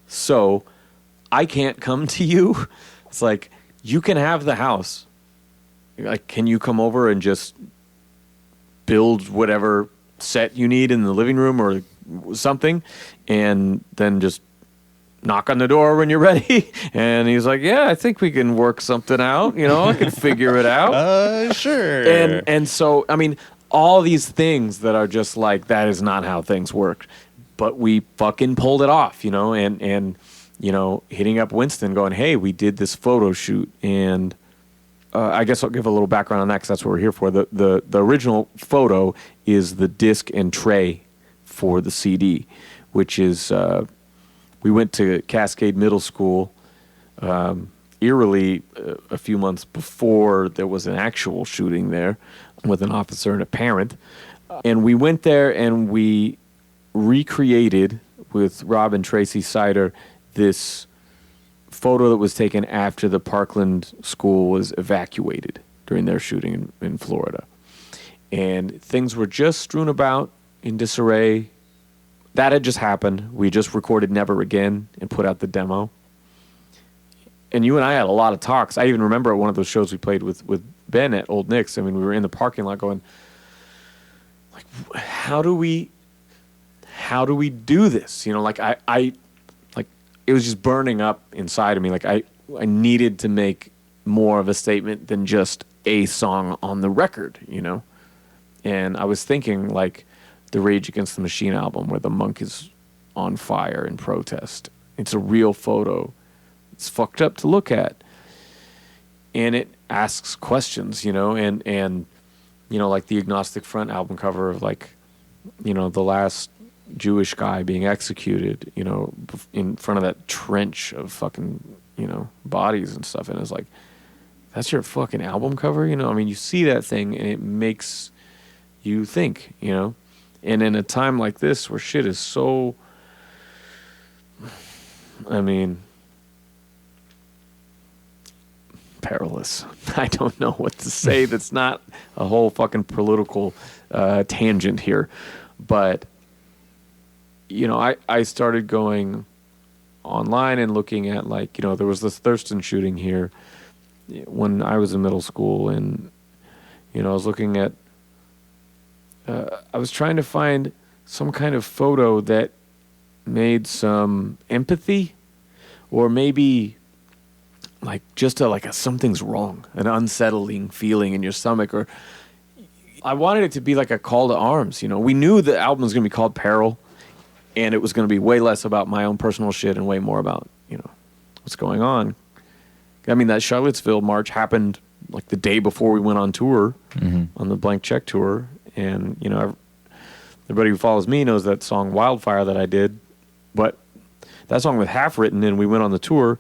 So I can't come to you. It's like, you can have the house. Like, can you come over and just build whatever set you need in the living room or something, and then just knock on the door when you're ready? And he's like, yeah, I think we can work something out. I can figure it out. Sure. And so, I mean, all these things that are just like, that is not how things work. But we fucking pulled it off, and hitting up Winston going, hey, we did this photo shoot. And I guess I'll give a little background on that because that's what we're here for. The original photo is the disc and tray for the CD, which is, we went to Cascade Middle School, eerily a few months before there was an actual shooting there with an officer and a parent. And we went there and we recreated with Rob and Tracy Sider this photo that was taken after the Parkland school was evacuated during their shooting in Florida. And things were just strewn about in disarray. That had just happened. We just recorded Never Again and put out the demo. And you and I had a lot of talks. I even remember at one of those shows we played with Ben at Old Nick's. I mean, we were in the parking lot going, like, how do we do this? I it was just burning up inside of me. Like, I needed to make more of a statement than just a song on the record, And I was thinking, like, the Rage Against the Machine album where the monk is on fire in protest. It's a real photo. It's fucked up to look at. And it asks questions, and like the Agnostic Front album cover of, like, the last Jewish guy being executed, in front of that trench of fucking, bodies and stuff. And it's like, that's your fucking album cover? I mean, you see that thing and it makes you think, And in a time like this where shit is so, I mean, perilous. I don't know what to say. That's not a whole fucking political tangent here. But, I started going online and looking at, like, there was this Thurston shooting here when I was in middle school. And, I was looking at, I was trying to find some kind of photo that made some empathy, or maybe like just a something's wrong, an unsettling feeling in your stomach, or I wanted it to be like a call to arms. You know, we knew the album was going to be called Peril, and it was going to be way less about my own personal shit and way more about, you know, what's going on. I mean, that Charlottesville march happened like the day before we went on tour, on the Blank Check tour. And, you know, everybody who follows me knows that song Wildfire that I did. But that song was half written, and we went on the tour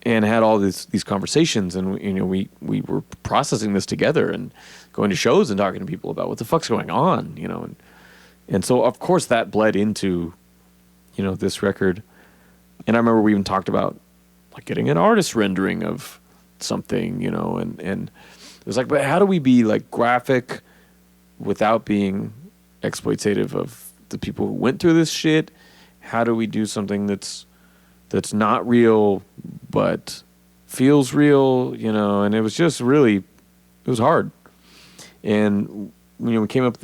and had all these conversations. And, you know, we were processing this together and going to shows and talking to people about what the fuck's going on, you know. And so, of course, that bled into, you know, this record. And I remember we even talked about like getting an artist rendering of something, you know, and it was like, but how do we be like graphic without being exploitative of the people who went through this shit? How do we do something that's not real but feels real, you know? And it was just really, it was hard. And, you know, we came up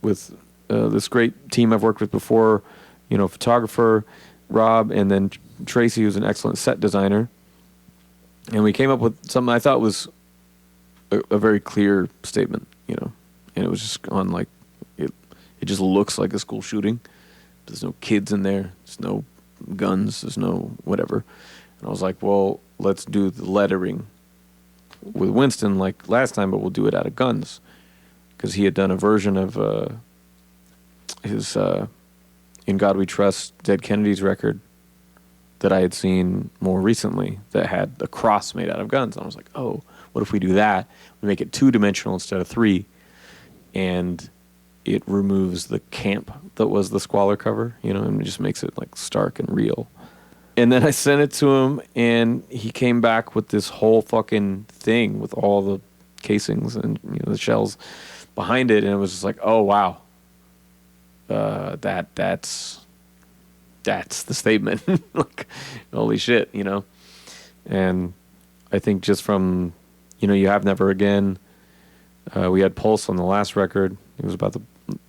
with this great team I've worked with before, you know, photographer Rob, and then Tracy, who's an excellent set designer. And we came up with something I thought was a very clear statement, you know. And it was just on like, it just looks like a school shooting. There's no kids in there. There's no guns. There's no whatever. And I was like, well, let's do the lettering with Winston like last time, but we'll do it out of guns. Because he had done a version of his In God We Trust, Dead Kennedys record that I had seen more recently that had a cross made out of guns. And I was like, oh, what if we do that? We make it 2-dimensional instead of 3, and it removes the camp that was the Squalor cover, you know, and it just makes it like stark and real. And then I sent it to him, and he came back with this whole fucking thing with all the casings and, you know, the shells behind it, and it was just like, oh wow, that's the statement. Like, holy shit, you know. And I think just from, you know, You Have Never Again, we had Pulse on the last record. It was about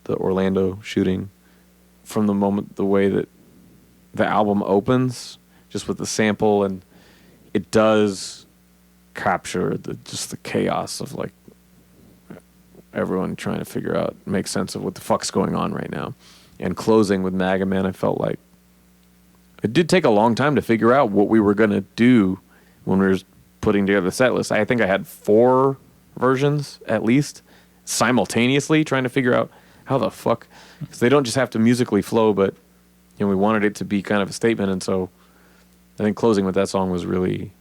the Orlando shooting. From the moment, the way that the album opens, just with the sample, and it does capture just the chaos of like everyone trying to figure out, make sense of what the fuck's going on right now. And closing with Maga Man, I felt like it did take a long time to figure out what we were going to do when we were putting together the set list. I think I had 4 versions at least simultaneously trying to figure out how the fuck, because they don't just have to musically flow, but, you know, we wanted it to be kind of a statement. And so I think closing with that song was really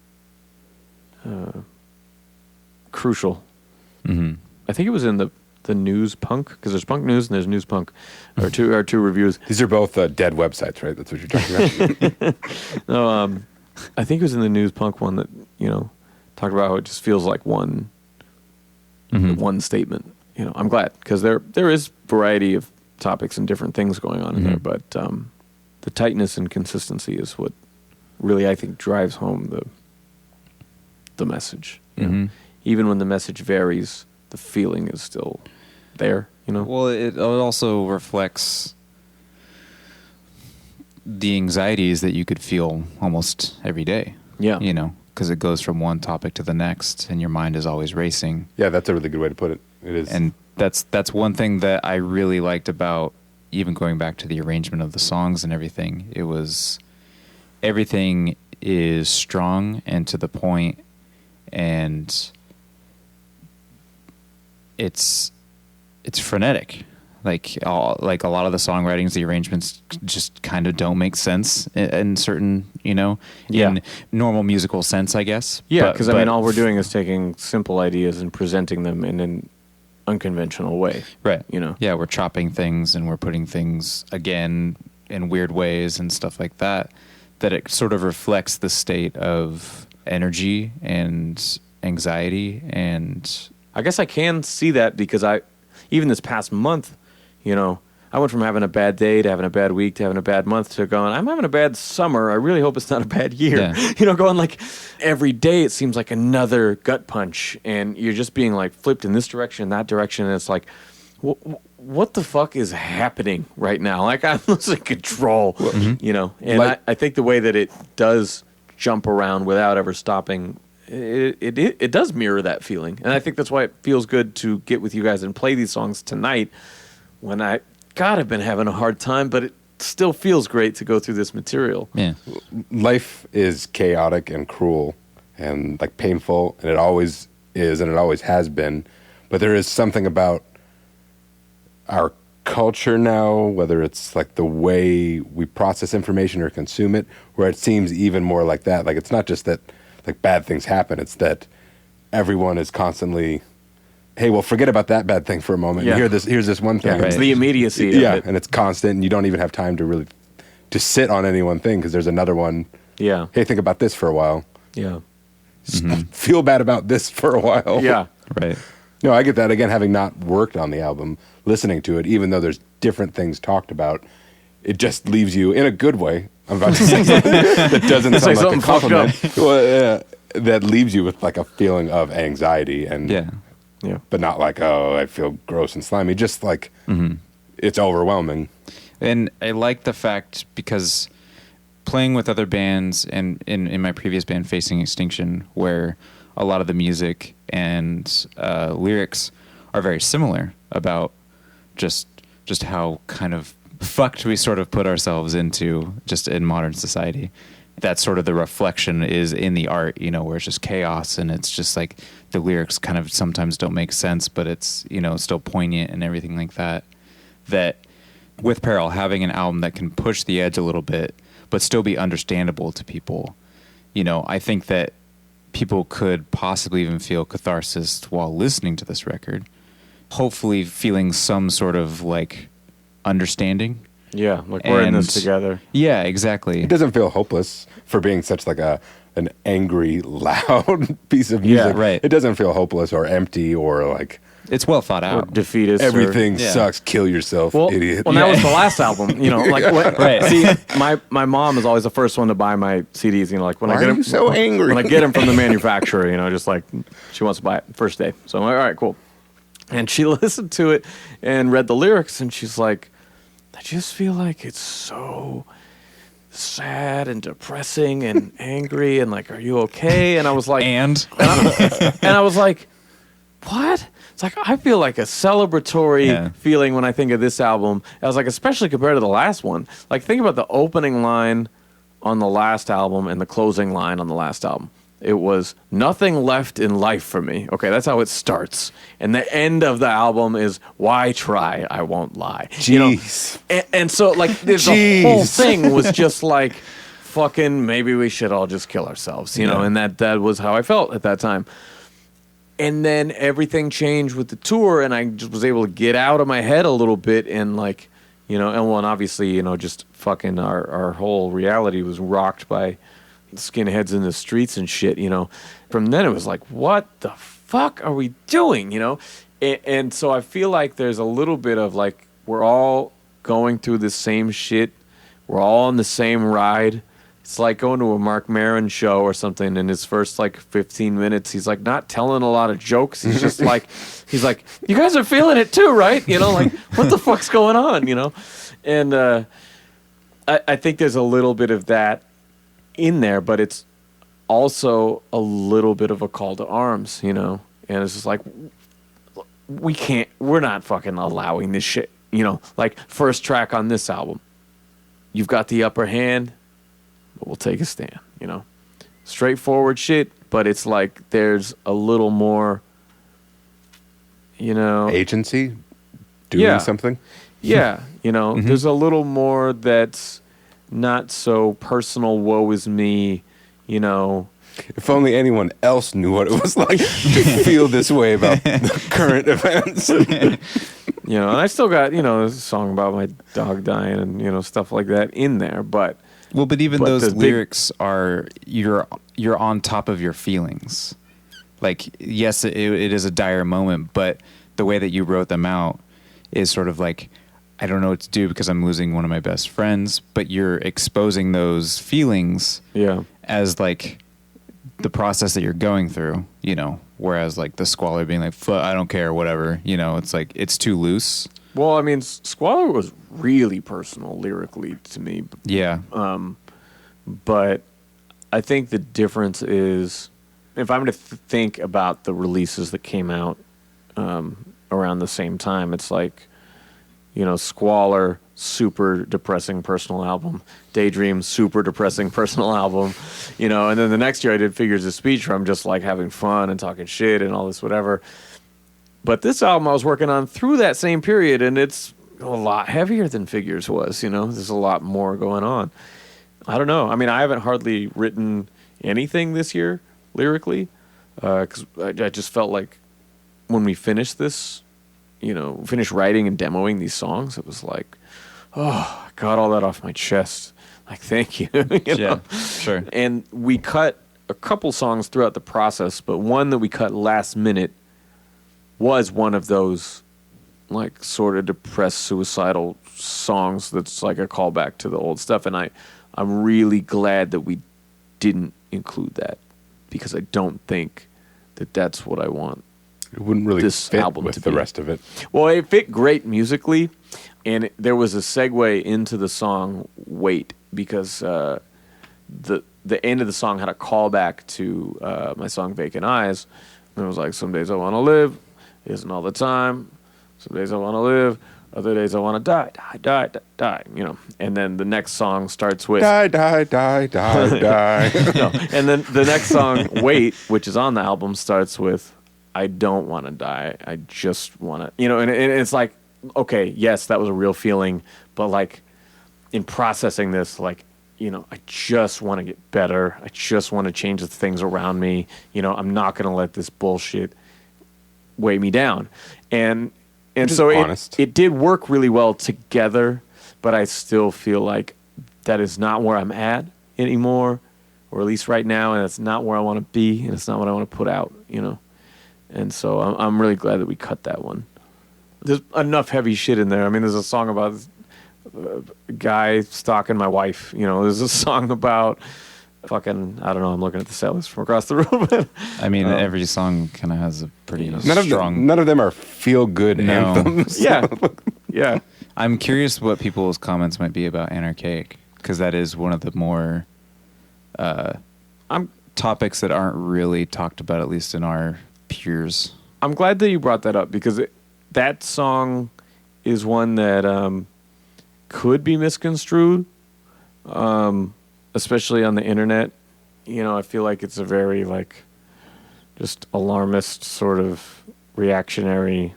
crucial. Mm-hmm. I think it was in the News Punk, because there's Punk News and there's News Punk, our two reviews. These are both dead websites, right? That's what you're talking about. No, I think it was in the News Punk one that, you know, talked about how it just feels like one statement. You know, I'm glad, because there is variety of topics and different things going on in there, but the tightness and consistency is what really, I think, drives home the message. You know? Even when the message varies, the feeling is still there, you know? Well, it also reflects the anxieties that you could feel almost every day. Yeah. You know, because it goes from one topic to the next, and your mind is always racing. Yeah, that's a really good way to put it. It is. And that's one thing that I really liked about even going back to the arrangement of the songs and everything. It was, everything is strong and to the point, and it's frenetic. Like a lot of the songwritings, the arrangements just kind of don't make sense in certain, you know, in normal musical sense, I guess. Yeah, because I mean, all we're doing is taking simple ideas and presenting them in an unconventional way. Right. You know? Yeah, we're chopping things and we're putting things again in weird ways and stuff like that, that it sort of reflects the state of energy and anxiety. And I guess I can see that, because even this past month, you know, I went from having a bad day to having a bad week to having a bad month to going, I'm having a bad summer. I really hope it's not a bad year. Yeah. You know, going like every day it seems like another gut punch, and you're just being like flipped in this direction, that direction. And it's like, what the fuck is happening right now? Like, I'm losing control, you know? And I think the way that it does jump around without ever stopping it does mirror that feeling, and I think that's why it feels good to get with you guys and play these songs tonight. When I've been having a hard time, but it still feels great to go through this material. Yeah. Life is chaotic and cruel and like painful, and it always is, and it always has been. But there is something about our culture now, whether it's like the way we process information or consume it, where it seems even more like that. Like, it's not just that like bad things happen, it's that everyone is constantly, hey, well, forget about that bad thing for a moment. Yeah. Here's this one thing. It's the immediacy of Yeah, it. and it's constant, and you don't even have time to really to sit on any one thing because there's another one. Yeah. Hey, think about this for a while. Yeah. Feel bad about this for a while. Yeah. Right. No, I get that. Again, having not worked on the album, listening to it, even though there's different things talked about, it just leaves you in a good way. I'm about to say something that doesn't sound like a compliment. Well, that leaves you with like a feeling of anxiety and Yeah. but not like, oh, I feel gross and slimy. Just like it's overwhelming. And I like the fact, because playing with other bands and in my previous band, Facing Extinction, where a lot of the music and lyrics are very similar about just how kind of fucked we sort of put ourselves into just in modern society. That's sort of the reflection is in the art, you know, where it's just chaos, and it's just like the lyrics kind of sometimes don't make sense, but it's, you know, still poignant and everything like that. That with Peril, having an album that can push the edge a little bit, but still be understandable to people, you know, I think that people could possibly even feel catharsis while listening to this record. Hopefully feeling some sort of like understanding. Yeah, like we're in this together. Yeah, exactly. It doesn't feel hopeless for being such like an angry, loud piece of music. Yeah, right. It doesn't feel hopeless or empty or like it's well thought Or out. defeatist. everything sucks, kill yourself, idiot. Well, that was the last album. You know, like Right. See, my mom is always the first one to buy my CDs. You know, like when Why I get are them, you so angry? when I get them from the manufacturer. You know, just like she wants to buy it first day. So I'm like, all right, cool. And she listened to it and read the lyrics, and she's like, I just feel like it's so sad and depressing and angry, and like, are you okay? And I was like, And I was like, what? It's like, I feel like a celebratory feeling when I think of this album. I was like, especially compared to the last one. Like, think about the opening line on the last album and the closing line on the last album. It was nothing left in life for me. Okay, that's how it starts. And the end of the album is, why try? I won't lie. Jeez. You know? And so, like, the whole thing was just like, fucking, maybe we should all just kill ourselves, you know? And that was how I felt at that time. And then everything changed with the tour, and I just was able to get out of my head a little bit, and like, you know, and obviously, you know, just fucking our whole reality was rocked by skinheads in the streets and shit, you know. From then it was like, what the fuck are we doing, you know? And so I feel like there's a little bit of like, we're all going through the same shit. We're all on the same ride. It's like going to a Mark Maron show or something. In his first like 15 minutes, he's like not telling a lot of jokes. He's just like, he's like, you guys are feeling it too, right? You know, like, what the fuck's going on, you know? And I think there's a little bit of that in there, but it's also a little bit of a call to arms, you know? And it's just like, we're not fucking allowing this shit, you know? Like, first track on this album, you've got the upper hand, but we'll take a stand, you know? Straightforward shit, but it's like there's a little more, you know... Agency? Doing something? Yeah, you know, there's a little more that's not so personal, woe is me, you know... If only anyone else knew what it was like to feel this way about the current events. You know, and I still got, you know, a song about my dog dying and, you know, stuff like that in there, but... Well, but even those lyrics are, you're on top of your feelings. Like, yes, it is a dire moment, but the way that you wrote them out is sort of like, I don't know what to do because I'm losing one of my best friends, but you're exposing those feelings as like the process that you're going through, you know, whereas like the Squalor being like, I don't care, whatever, you know, it's like, it's too loose. Well, I mean, Squalor was really personal lyrically to me. Yeah. But I think the difference is if I'm to think about the releases that came out around the same time, it's like, Squalor, super depressing personal album. Daydream, super depressing personal album. And then the next year I did Figures of Speech, where I'm just like having fun and talking shit and all this whatever. But this album I was working on through that same period, and it's a lot heavier than Figures was. There's a lot more going on. I don't know. I mean, I haven't hardly written anything this year lyrically, because I just felt like when we finished this, finished writing and demoing these songs, it was like, oh, I got all that off my chest. Like, thank you. Yeah, sure. And we cut a couple songs throughout the process, but one that we cut last minute was one of those, like, sort of depressed, suicidal songs that's like a callback to the old stuff. And I'm really glad that we didn't include that, because I don't think that that's what I want. It wouldn't really this fit album with to the be. rest of it. Well, it fit great musically, and there was a segue into the song "Wait," because the end of the song had a callback to my song "Vacant Eyes." And it was like, "Some days I want to live, isn't all the time. Some days I want to live, other days I want to die, die, die, die." And then the next song starts with Die, die, die, die, die. no. And then the next song, "Wait," which is on the album, starts with, "I don't want to die. I just want to," and it's like, okay, yes, that was a real feeling, but like in processing this, like, I just want to get better. I just want to change the things around me. I'm not going to let this bullshit weigh me down. And so it did work really well together, but I still feel like that is not where I'm at anymore, or at least right now, and it's not where I want to be, and it's not what I want to put out, And so I'm really glad that we cut that one. There's enough heavy shit in there. I mean, there's a song about a guy stalking my wife. There's a song about fucking, I don't know, I'm looking at the set list from across the room. I mean, every song kind of has a pretty strong... None of them are feel-good anthems. Yeah. Yeah. I'm curious what people's comments might be about Anarchaic, because that is one of the more topics that aren't really talked about, at least in our peers. I'm glad that you brought that up, because that song is one that could be misconstrued, especially on the internet. I feel like it's a very, like, just alarmist sort of reactionary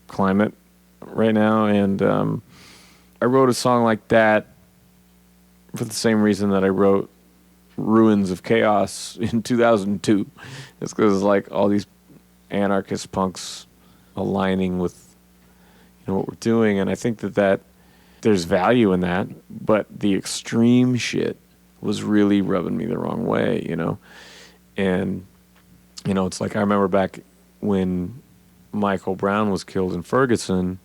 climate right now. And I wrote a song like that for the same reason that I wrote Ruins of Chaos in 2002. It's because, like, all these anarchist punks aligning with what we're doing, and I think that there's value in that, but the extreme shit was really rubbing me the wrong way, and it's like, I remember back when Michael Brown was killed in Ferguson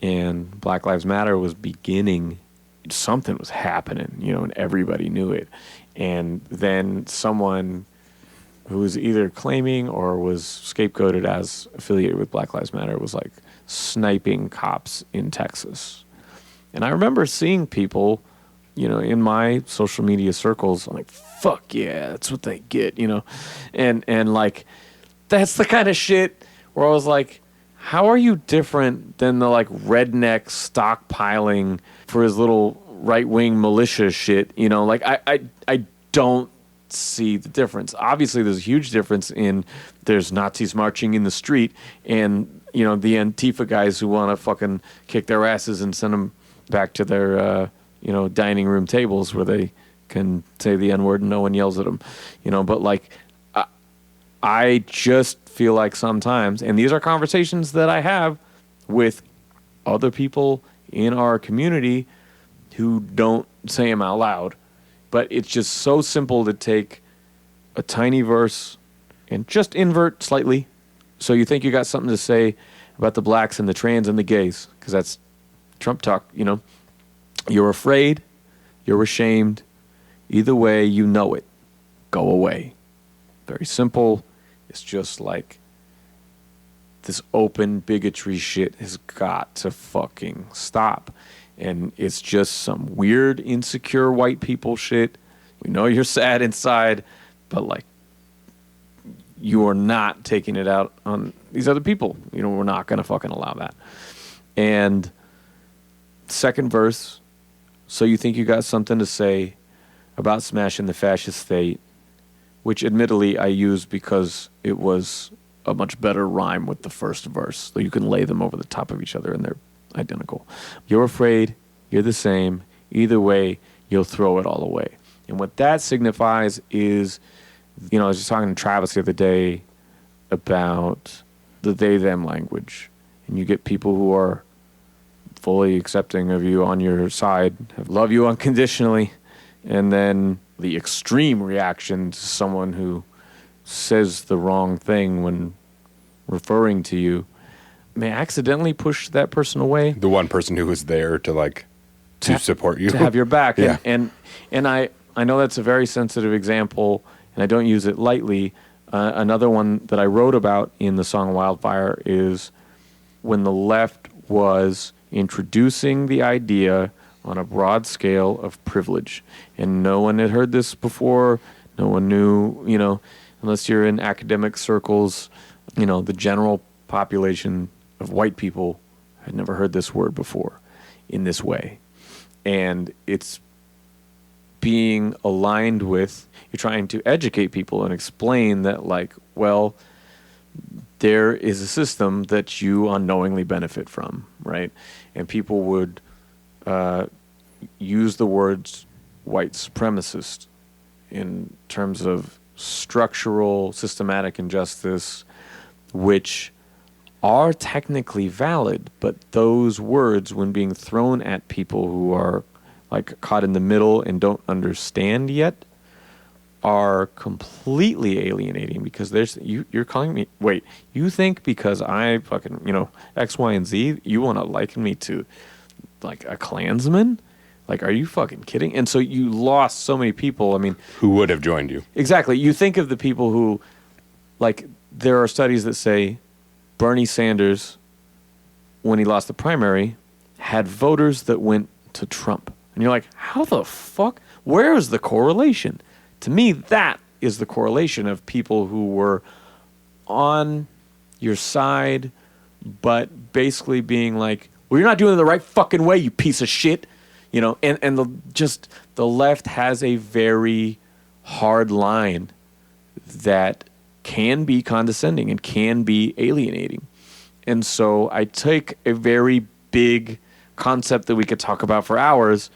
and Black Lives Matter was beginning, something was happening, and everybody knew it. And then someone who was either claiming or was scapegoated as affiliated with Black Lives Matter was like sniping cops in Texas. And I remember seeing people, in my social media circles, I'm like, fuck yeah, that's what they get, and like, that's the kind of shit where I was like, how are you different than the, like, redneck stockpiling for his little right-wing militia shit? Like, I don't see the difference. Obviously, there's a huge difference in there's Nazis marching in the street and, the Antifa guys who want to fucking kick their asses and send them back to their, dining room tables where they can say the N-word and no one yells at them, but, like, I just feel like sometimes, and these are conversations that I have with other people in our community who don't say them out loud, but it's just so simple to take a tiny verse and just invert slightly. So you think you got something to say about the blacks and the trans and the gays, because that's Trump talk, You're afraid, you're ashamed. Either way, you know it. Go away. Very simple. It's just like, this open bigotry shit has got to fucking stop. And it's just some weird, insecure white people shit. We know you're sad inside, but, like, you are not taking it out on these other people. We're not going to fucking allow that. And second verse, so you think you got something to say about smashing the fascist state, which admittedly I used because it was a much better rhyme with the first verse. So you can lay them over the top of each other and they're identical. You're afraid, you're the same. Either way, you'll throw it all away. And what that signifies is, I was just talking to Travis the other day about the they-them language. And you get people who are fully accepting of you on your side, love you unconditionally, and then the extreme reaction to someone who says the wrong thing when referring to you may accidentally push that person away. The one person who was there to support you. To have your back. Yeah. And I know that's a very sensitive example, and I don't use it lightly. Another one that I wrote about in the song Wildfire is when the left was introducing the idea on a broad scale of privilege. And no one had heard this before. No one knew, unless you're in academic circles, the general population of white people had never heard this word before in this way. And it's being aligned with, you're trying to educate people and explain that, there is a system that you unknowingly benefit from, right? And people would use the words white supremacist in terms of structural, systematic injustice, which are technically valid, but those words, when being thrown at people who are caught in the middle and don't understand yet, are completely alienating, because you're calling me, wait, you think because I fucking, X, Y, and Z, you want to liken me to a Klansman? Are you fucking kidding? And so you lost so many people. I mean, who would have joined you? Exactly. You think of the people who, there are studies that say Bernie Sanders, when he lost the primary, had voters that went to Trump. And you're like, how the fuck? Where is the correlation? To me, that is the correlation of people who were on your side, but basically being like, well, you're not doing it the right fucking way, you piece of shit. And the left has a very hard line that can be condescending and can be alienating. And so I take a very big concept that we could talk about for hours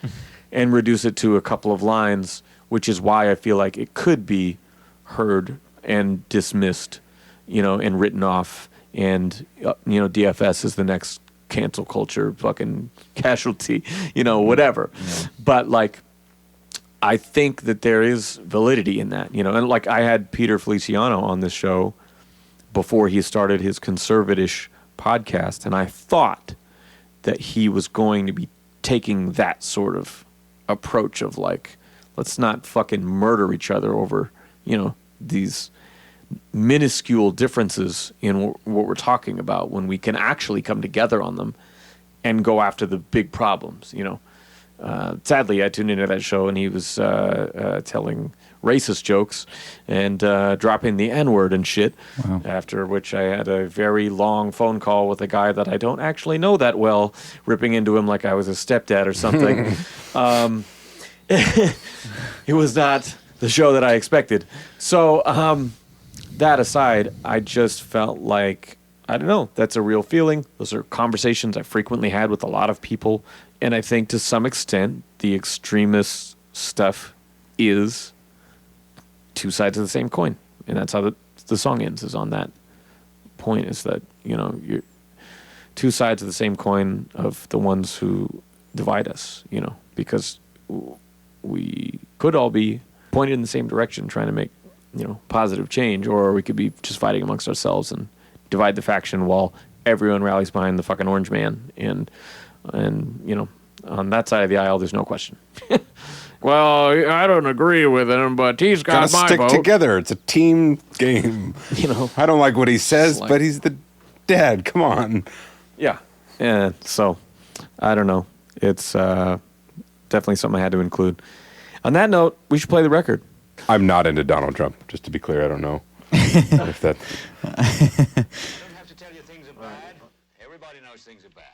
and reduce it to a couple of lines, which is why I feel like it could be heard and dismissed, and written off. And, DFS is the next cancel culture fucking casualty, whatever. Yeah. But I think that there is validity in that, and I had Peter Feliciano on this show before he started his conservative podcast, and I thought that he was going to be taking that sort of approach of let's not fucking murder each other over, these minuscule differences in what we're talking about, when we can actually come together on them and go after the big problems, Sadly, I tuned into that show and he was telling racist jokes and dropping the N-word and shit. Wow. After which I had a very long phone call with a guy that I don't actually know that well, ripping into him like I was his stepdad or something. It was not the show that I expected. So that aside, I just felt like, I don't know, that's a real feeling. Those are conversations I frequently had with a lot of people. And I think to some extent, the extremist stuff is two sides of the same coin. And that's how the song ends, is on that point, is that, you're two sides of the same coin of the ones who divide us, because we could all be pointed in the same direction trying to make, positive change, or we could be just fighting amongst ourselves and divide the faction while everyone rallies behind the fucking orange man. And on that side of the aisle, there's no question. Well, I don't agree with him, but he's got my vote. Gotta stick together. It's a team game. I don't like what he says, but he's the dad. Come on. Yeah. And so, I don't know. It's definitely something I had to include. On that note, we should play the record. I'm not into Donald Trump, just to be clear. I don't know. If that. I don't have to tell you things are bad. Everybody knows things are bad.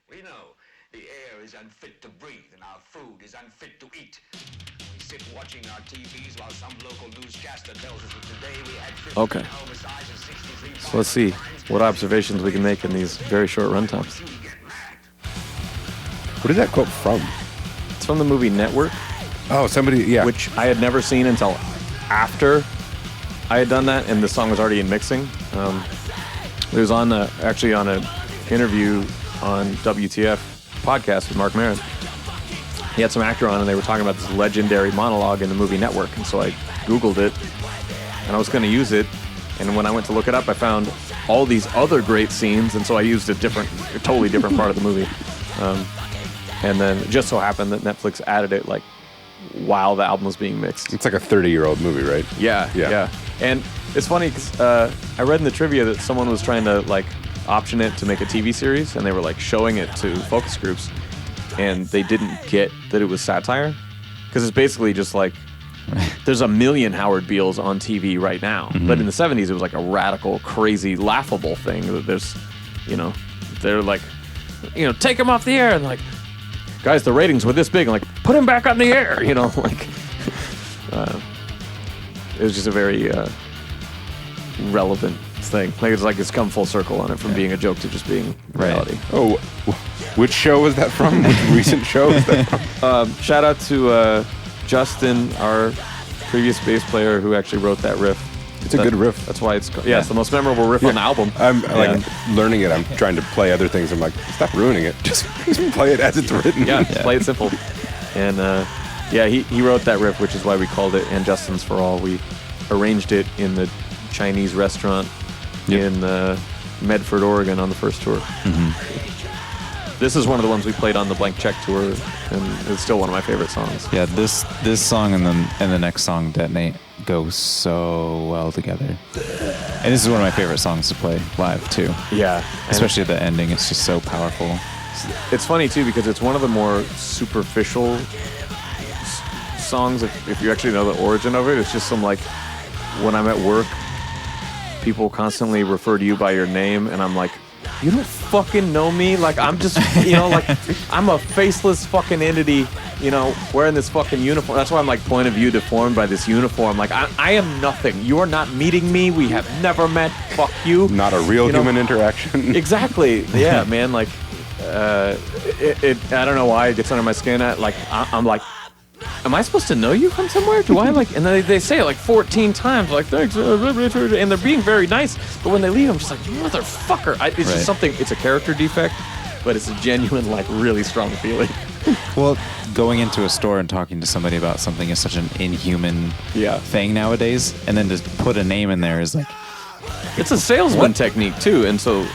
We know the air is unfit to breathe and our food is unfit to eat. We sit watching our TVs while some local newscaster tells us that today we had 15 Okay. homicides and 63 So let's see what observations we can make in these very short runtimes. What is that quote from? It's from the movie Network, Oh, somebody. Yeah. which I had never seen until after I had done that, and the song was already in mixing. It was on actually on an interview on WTF podcast with Mark Maron. He had some actor on, and they were talking about this legendary monologue in the movie Network. And so I Googled it, and I was going to use it. And when I went to look it up, I found all these other great scenes, and so I used a totally different part of the movie. And then it just so happened that Netflix added it like while the album was being mixed. It's like a 30-year-old movie, right? Yeah. And it's funny because I read in the trivia that someone was trying to like option it to make a TV series, and they were like showing it to focus groups, and they didn't get that it was satire because it's basically just like there's a million Howard Beals on TV right now, but in the 70s it was like a radical, crazy, laughable thing. That there's, they're like, take him off the air, and like, guys, the ratings were this big, and like, put him back on the air, like. It was just a very relevant thing. It's come full circle on it from being a joke to just being reality. Oh, which show was that from? Which recent show was that from? Shout out to Justin, our previous bass player, who actually wrote that riff. It's a good riff. That's why it's it's the most memorable riff on the album. I'm learning it. I'm trying to play other things. I'm like, stop ruining it. Just play it as it's written. Yeah, play it simple. And he wrote that riff, which is why we called it And Justin's For All. We arranged it in the Chinese restaurant in Medford, Oregon on the first tour. This is one of the ones we played on the Blank Check tour, and it's still one of my favorite songs. Yeah, this song and the next song, Detonate, go so well together. And this is one of my favorite songs to play live too. Yeah. Especially the ending, it's just so powerful. It's funny too because it's one of the more superficial songs if you actually know the origin of it. It's just some like, when I'm at work, people constantly refer to you by your name, and I'm like, you don't fucking know me. Like, I'm just, like, I'm a faceless fucking entity, wearing this fucking uniform. That's why I'm like point of view deformed by this uniform. Like, I am nothing. You are not meeting me. We have never met. Fuck you. Not a real human interaction. Exactly. Yeah, man. Like, I don't know why it gets under my skin. I'm like, am I supposed to know you from somewhere? Do I like? And then they say it like 14 times, like thanks, and they're being very nice. But when they leave, I'm just like, motherfucker. It's just something. It's a character defect, but it's a genuine, like, really strong feeling. Well, going into a store and talking to somebody about something is such an inhuman thing nowadays, and then to put a name in there is like, it's a salesman technique too, and so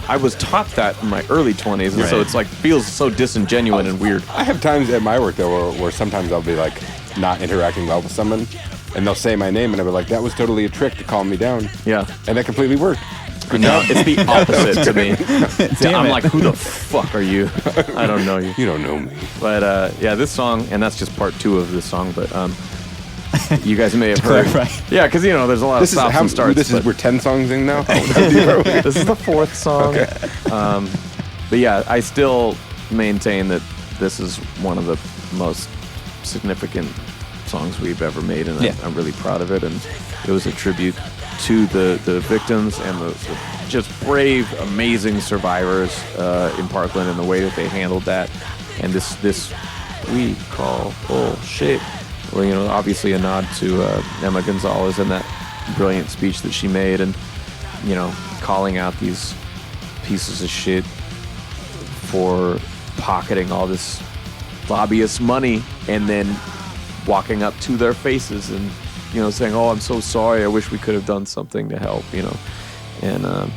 I was taught that in my early 20s, and so it's like feels so disingenuous and weird. I have times at my work though where sometimes I'll be like not interacting well with someone, and they'll say my name, and I'll be like, that was totally a trick to calm me down. Yeah, and that completely worked. No, it's the opposite to me. I'm like, who the fuck are you? I don't know you. You don't know me. But this song, and that's just part 2 of this song, but you guys may have heard. Yeah, because there's a lot of stops and starts. We're 10 songs in now. This is the 4th song. Okay. But yeah, I still maintain that this is one of the most significant songs we've ever made, and I'm really proud of it. And it was a tribute to the victims and the just brave, amazing survivors in Parkland and the way that they handled that. And this we call bullshit. Well, obviously a nod to Emma Gonzalez and that brilliant speech that she made, and calling out these pieces of shit for pocketing all this lobbyist money, and then walking up to their faces and saying, "Oh, I'm so sorry. I wish we could have done something to help." And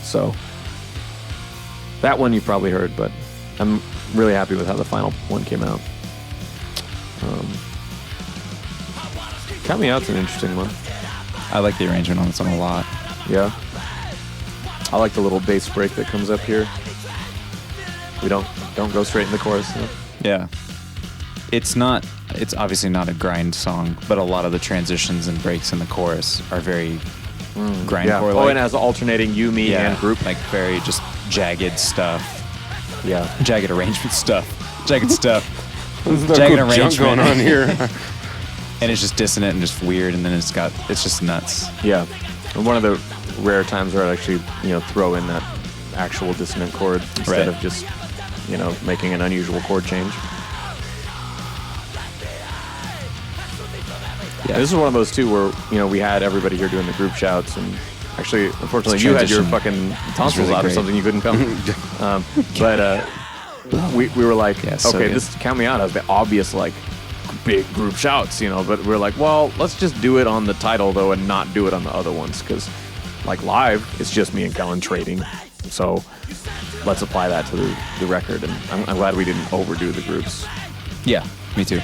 so that one you probably heard, but I'm really happy with how the final one came out. Count Me Out's an interesting one. I like the arrangement on this one a lot. Yeah. I like the little bass break that comes up here. We don't go straight in the chorus. Yeah. it's obviously not a grind song, but a lot of the transitions and breaks in the chorus are very grindcore. Yeah. Oh, and it has alternating you, me, and group. Like very just jagged stuff. Yeah. Jagged arrangement stuff. Jagged stuff. There's Jagged no junk arrangement going on here. And it's just dissonant and just weird, and then it's just nuts. Yeah. And one of the rare times where I actually, throw in that actual dissonant chord instead of just, making an unusual chord change. Yeah. This is one of those too where, we had everybody here doing the group shouts, and actually, unfortunately, you had your fucking tonsils really out or great. something, you couldn't come. But we were like, so okay, good. this count me out as the obvious, like, big group shouts, but we're like, well, let's just do it on the title though and not do it on the other ones, because like live it's just me and Kellen trading, so let's apply that to the record, and I'm glad we didn't overdo the groups. Yeah, me too.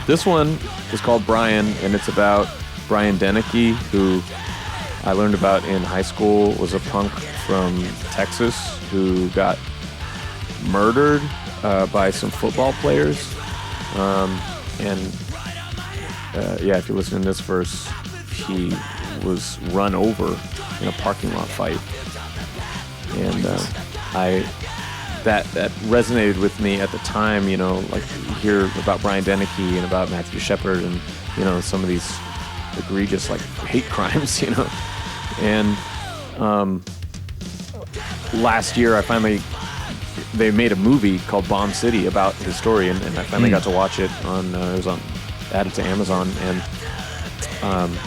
This one is called Brian, and it's about Brian Deneke, who I learned about in high school, was a punk from Texas who got murdered by some football players. If you listen to this verse, he was run over in a parking lot fight, and that resonated with me at the time. Like you hear about Brian Deneke and about Matthew Shepard, and some of these egregious like hate crimes, and last year they made a movie called Bomb City about his story, and I finally got to watch it on. It was added to Amazon, and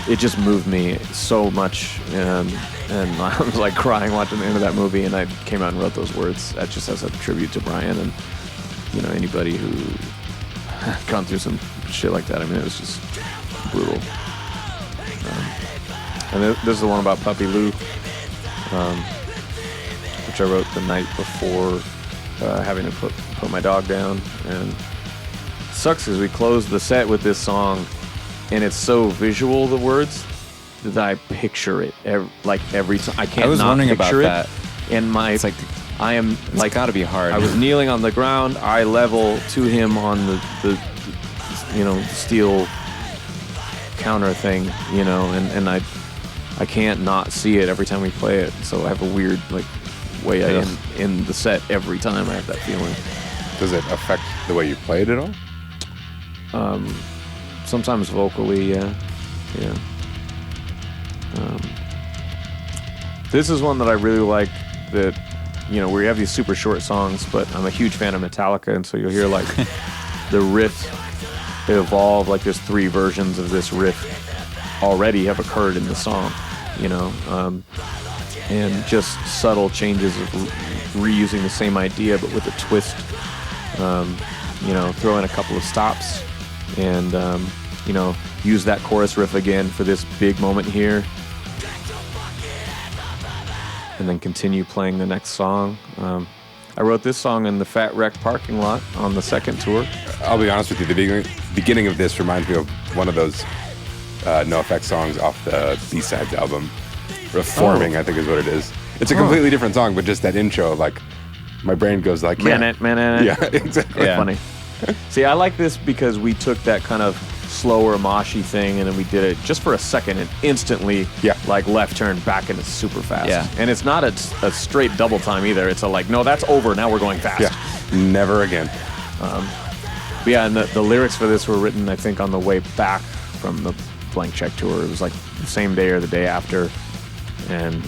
it just moved me so much, and I was like crying watching the end of that movie, and I came out and wrote those words just as a tribute to Brian, and anybody who gone through some shit like that. I mean, it was just brutal. And this is the one about Puppy Lou, which I wrote the night before having to put my dog down, and it sucks because we closed the set with this song, and it's so visual, the words, that I picture it every time. I can't. I was not wondering picture about it. that. And It's like I am it's like got to be hard. I was kneeling on the ground, eye level to him on the steel counter thing, and I can't not see it every time we play it. So I have a weird way I am in the set every time I have that feeling. Does it affect the way you play it at all? Sometimes vocally, yeah. This is one that I really like, that, where you have these super short songs, but I'm a huge fan of Metallica, and so you'll hear the riff evolve, there's 3 versions of this riff already have occurred in the song, and just subtle changes of reusing the same idea but with a twist, throw in a couple of stops, and use that chorus riff again for this big moment here, and then continue playing the next song. I wrote this song in the Fat Wreck parking lot on the second tour. I'll be honest with you, the beginning of this reminds me of one of those No Effects songs off the B-Sides album. Reforming, I think is what it is. It's a completely different song, but just that intro, my brain goes like, Minute. Yeah, exactly. Yeah. Funny. See, I like this because we took that kind of slower moshy thing, and then we did it just for a second, and instantly, left turn back into super fast. Yeah. And it's not a straight double time either. It's no, that's over. Now we're going fast. Yeah, never again. But yeah, and the lyrics for this were written, I think, on the way back from the Blank Check tour. It was the same day or the day after, and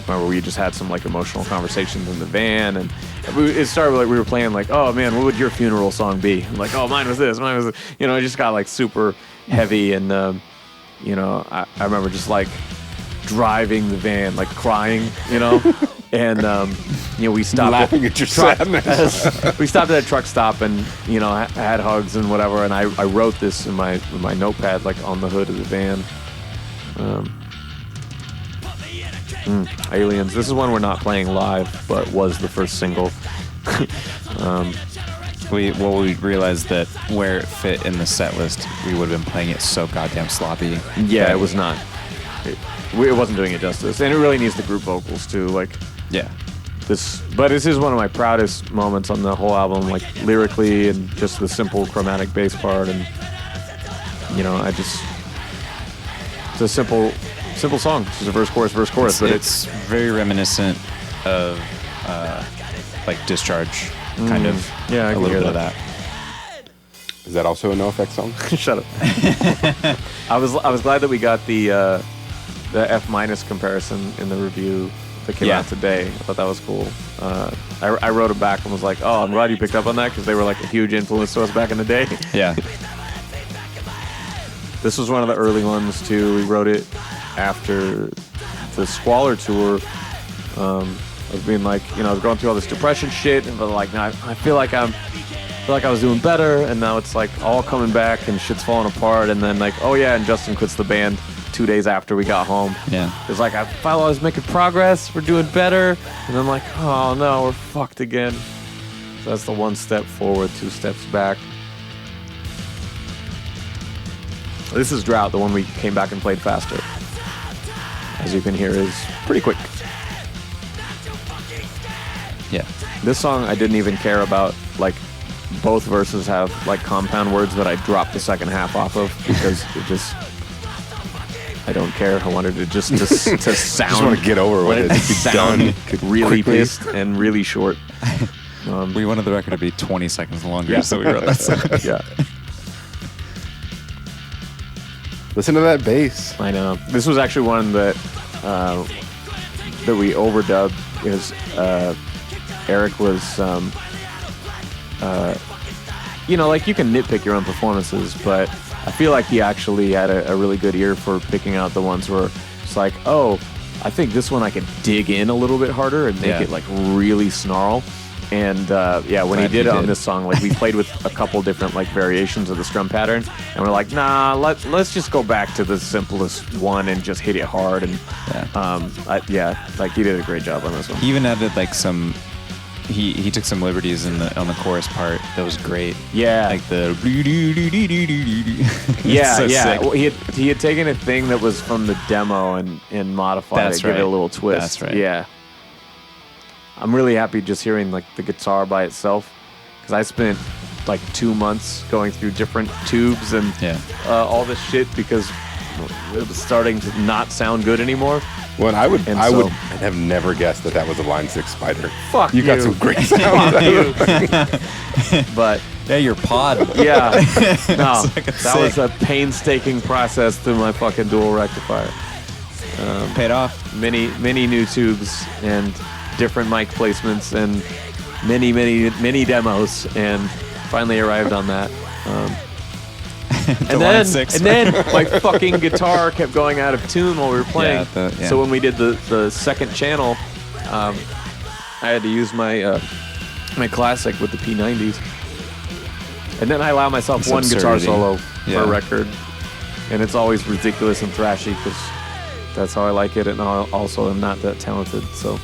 remember we just had some emotional conversations in the van, and it started with we were playing oh man, what would your funeral song be? I'm oh, mine was this, it just got super heavy, and I remember just driving the van crying, and we stopped laughing at your sadness. We stopped at a truck stop, and I had hugs and whatever, and I wrote this in my notepad on the hood of the van. Aliens. This is one we're not playing live, but was the first single. We realized that where it fit in the set list, we would have been playing it so goddamn sloppy. Yeah, it was not. It wasn't doing it justice, and it really needs the group vocals too. Yeah. but this is one of my proudest moments on the whole album, like lyrically and just the simple chromatic bass part, and it's a simple song. It's just a verse, chorus, but it's very reminiscent of like Discharge, kind of. Yeah, I a can little hear bit of that. Is that also a NoFX song? Shut up. I was glad that we got the F- comparison in the review that came out today. I thought that was cool. I wrote it back and was like, oh, I'm glad you picked up on that, because they were like a huge influence to us back in the day. Yeah. This was one of the early ones too. We wrote it after the Squalor tour. Of being like, I was going through all this depression shit, and but like, now I feel like I was doing better, and now it's like all coming back and shit's falling apart. And then like, oh yeah, and Justin quits the band 2 days after we got home. Yeah. It's like I felt I was making progress, we're doing better, and I'm like, oh no, we're fucked again. So that's the 1 step forward, 2 steps back. This is Drought, the one we came back and played faster. As you can hear, is pretty quick. Yeah. This song I didn't even care about, like, both verses have like compound words that I dropped the second half off of, because it just, I don't care. I wanted it just to sound. Just want to get over with it. Be sound really quickly. pissed and really short. We wanted the record to be 20 seconds longer, Yeah. so we wrote that song. Yeah, Listen to that bass. I know. This was actually one that we overdubbed, because Eric was, like, you can nitpick your own performances, but I feel like he actually had a really good ear for picking out the ones where it's like, oh, I think this one I could dig in a little bit harder and make it like really snarl. And when he did it on this song, like, we played with a couple different like variations of the strum pattern, and we're like, nah, let's just go back to the simplest one and just hit it hard. And like, he did a great job on this one. He even added like some. He took some liberties on the chorus part. That was great. Yeah, like the. Yeah, so yeah. sick. Well, he had taken a thing that was from the demo and modified it, give it a little twist. That's right. Yeah. I'm really happy just hearing like the guitar by itself, because I spent like 2 months going through different tubes and all this shit, because it was starting to not sound good anymore. Well, I would have never guessed that was a Line 6 Spider. Fuck you. You got some great sound. But yeah, your pod. Yeah, no, like that was a painstaking process through my fucking dual rectifier. Paid off. Many new tubes and different mic placements and many demos, and finally arrived on that. And then my fucking guitar kept going out of tune while we were playing. So when we did the second channel, I had to use my my classic with the P90s. And then I allow myself one guitar solo per record, and it's always ridiculous and thrashy, because that's how I like it, and I also am not that talented. So.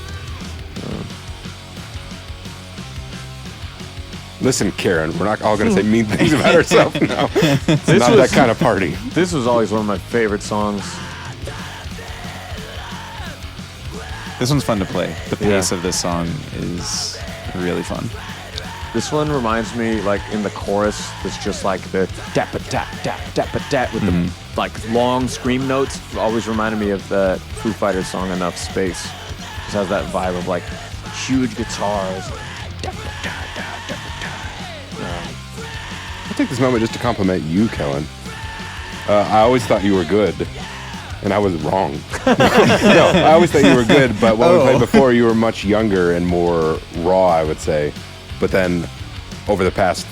Listen, Karen, we're not all going to say mean things about ourselves now. It's not that kind of party. This was always one of my favorite songs. This one's fun to play. The pace of this song is really fun. This one reminds me, like, in the chorus, it's just like the dap-a-dap-dap-dap-a-dap with the like long scream notes. Always reminded me of the Foo Fighters song Enough Space. It has that vibe of like huge guitars. I'll take this moment just to compliment you, Kellen. I always thought you were good, and I was wrong. No, I always thought you were good, but when we played before, you were much younger and more raw, I would say. But then, over the past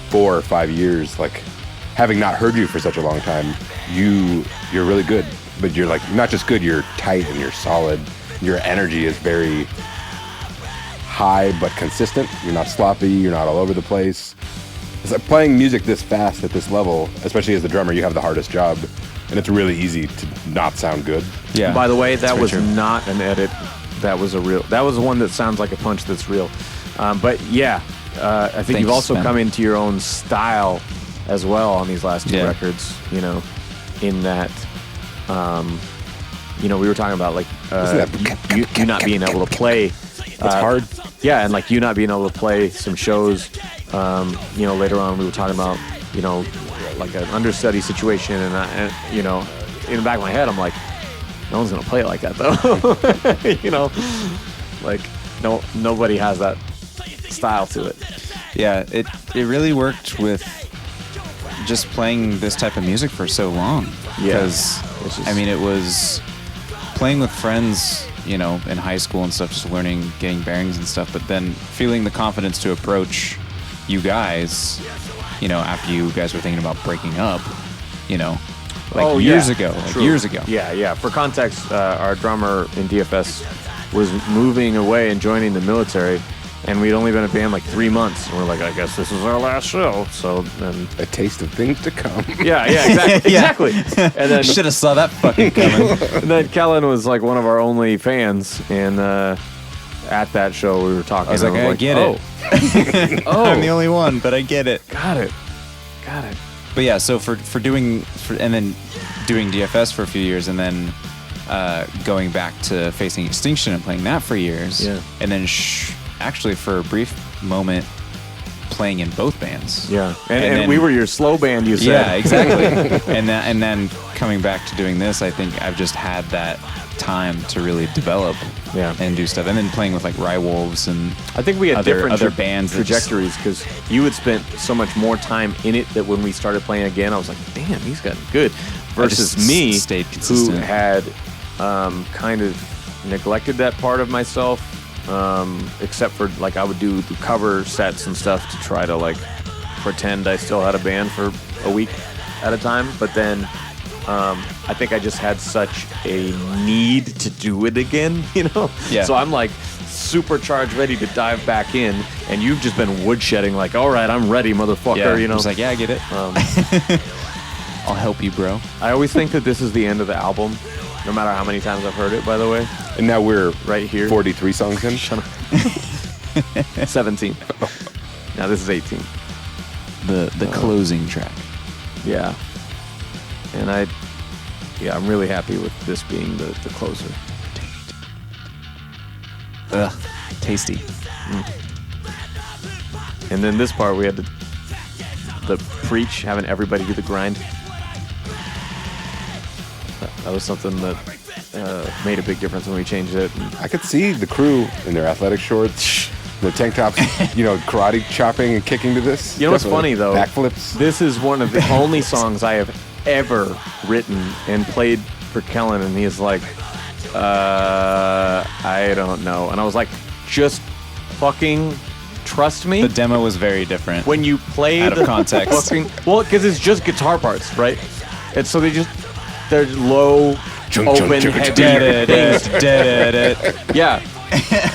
4 or 5 years, like, having not heard you for such a long time, you're really good. But you're like, not just good, you're tight and you're solid. Your energy is very high but consistent. You're not sloppy, you're not all over the place. It's like playing music this fast at this level, especially as the drummer, you have the hardest job, and it's really easy to not sound good. Yeah. By the way, that was not an edit. That was one that sounds like a punch that's real. But yeah, I think you've also come into your own style as well on these last 2 records, in that, we were talking about like you not being able to play It's hard. Yeah, and like you not being able to play some shows, you know, later on we were talking about, you know, like an understudy situation, and you know, in the back of my head, I'm like, no one's gonna play it like that though. You know, like nobody has that style to it. Yeah, it really worked with just playing this type of music for so long. Yeah. Because, I mean, it was playing with friends, you know, in high school and stuff, just learning, getting bearings and stuff, but then feeling the confidence to approach you guys, you know, after you guys were thinking about breaking up, you know, like years ago. Yeah. For context, our drummer in DFS was moving away and joining the military, and we'd only been a band like 3 months, and we're like, I guess this is our last show. So then, A taste of things to come. yeah, exactly. And then Should have saw that fucking coming. And then Kellen was like one of our only fans, and at that show we were talking. I was like, and I get it. Oh, I'm the only one, but I get it. got it. But yeah, so for doing and then doing DFS for a few years, and then going back to Facing Extinction and playing that for years, and then actually for a brief moment playing in both bands. Yeah, and then, we were your slow band, you said. Yeah, exactly. and then coming back to doing this, I think I've just had that time to really develop and do stuff, and then playing with like Rye Wolves and I think we had different other bands trajectories, because you had spent so much more time in it that when we started playing again, I was like, damn, he's gotten good. Versus me, stayed consistent. who had kind of neglected that part of myself, except for like I would do the cover sets and stuff to try to like pretend I still had a band for a week at a time, but then I think I just had such a need to do it again, you know? Yeah. So I'm like supercharged, ready to dive back in, and you've just been woodshedding like, all right, I'm ready, motherfucker, you know? I was like, yeah, I get it. I'll help you, bro. I always think that this is the end of the album, no matter how many times I've heard it, by the way. And now we're right here. 43 songs in. Shut up. 17. Now this is 18. The closing track. Yeah. And I'm really happy with this being the closer. Ugh, tasty. And then this part, we had the preach, having everybody do the grind. That was something that made a big difference when we changed it. I could see the crew in their athletic shorts, their tank tops, you know, karate chopping and kicking to this. You know what's funny, though? Backflips. This is one of the only songs I have ever written and played for Kellen, and he's like, I don't know. And I was like, just fucking trust me. The demo was very different. When you play out of context. Well, because it's just guitar parts, right? And so they're low, open, heavy things. Yeah.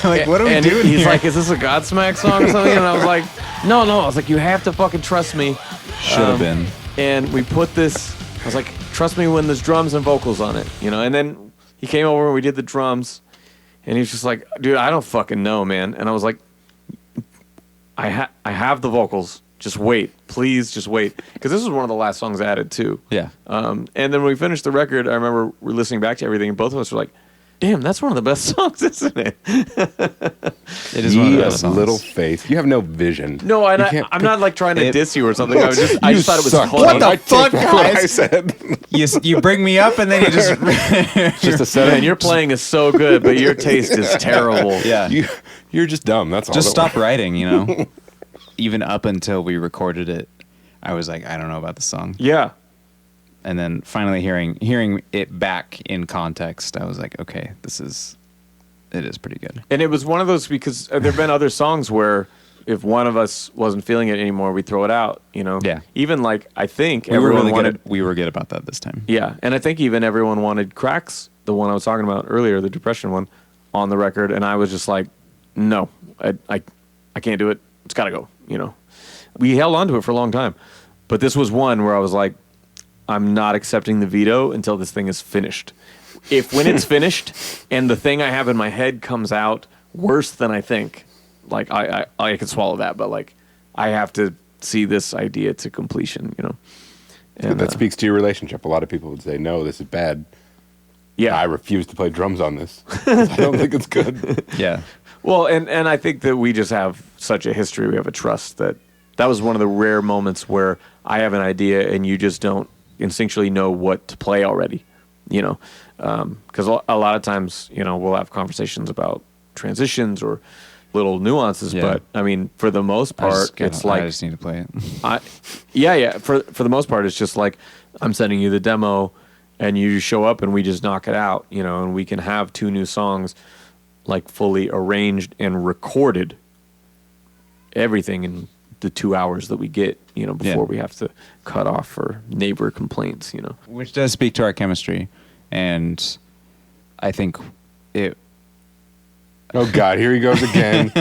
Like, what are we and doing he's here? like, is this a Godsmack song or something? And I was like, no. I was like, you have to fucking trust me. Should have been. And we put this, I was like, trust me when there's drums and vocals on it, you know? And then he came over and we did the drums, and he's just like, dude, I don't fucking know, man. And I was like, I have the vocals. Just wait. Please just wait. Because this was one of the last songs added, too. Yeah. And then when we finished the record, I remember we're listening back to everything, and both of us were like, damn, that's one of the best songs, isn't it? It is one of the best songs. Little face. You have no vision. No, and I'm not like trying to diss you or something. I just thought it was funny. What the fuck, What guys? I said. You bring me up, and then you just... Just a setup. Man, your playing is so good, but your taste is terrible. Yeah. You're just dumb. That's all. Just stop writing, you know? Even up until we recorded it, I was like, I don't know about the song. Yeah. And then finally hearing it back in context, I was like, okay, it is pretty good. And it was one of those, because there have been other songs where if one of us wasn't feeling it anymore, we'd throw it out, you know? Yeah. Even like, I think We were everyone really wanted... we were good about that this time. Yeah, and I think even everyone wanted Cracks, the one I was talking about earlier, the Depression one, on the record, and I was just like, no, I can't do it. It's got to go, you know? We held on to it for a long time, but this was one where I was like, I'm not accepting the veto until this thing is finished. If when it's finished and the thing I have in my head comes out worse than I think, like I can swallow that, but like I have to see this idea to completion, you know? And, that speaks to your relationship. A lot of people would say, no, this is bad. Yeah. I refuse to play drums on this. I don't think it's good. Yeah. Well, and I think that we just have such a history. We have a trust that was one of the rare moments where I have an idea and you just don't instinctually know what to play already, you know, because a lot of times, you know, we'll have conversations about transitions or little nuances, but I mean, for the most part, it's like I just need to play it. For the most part, it's just like I'm sending you the demo, and you show up, and we just knock it out, you know, and we can have 2 new songs, like fully arranged and recorded, everything in the 2 hours that we get, you know, before we have to cut off for neighbor complaints, you know, which does speak to our chemistry, and I think it. Oh God, here he goes again.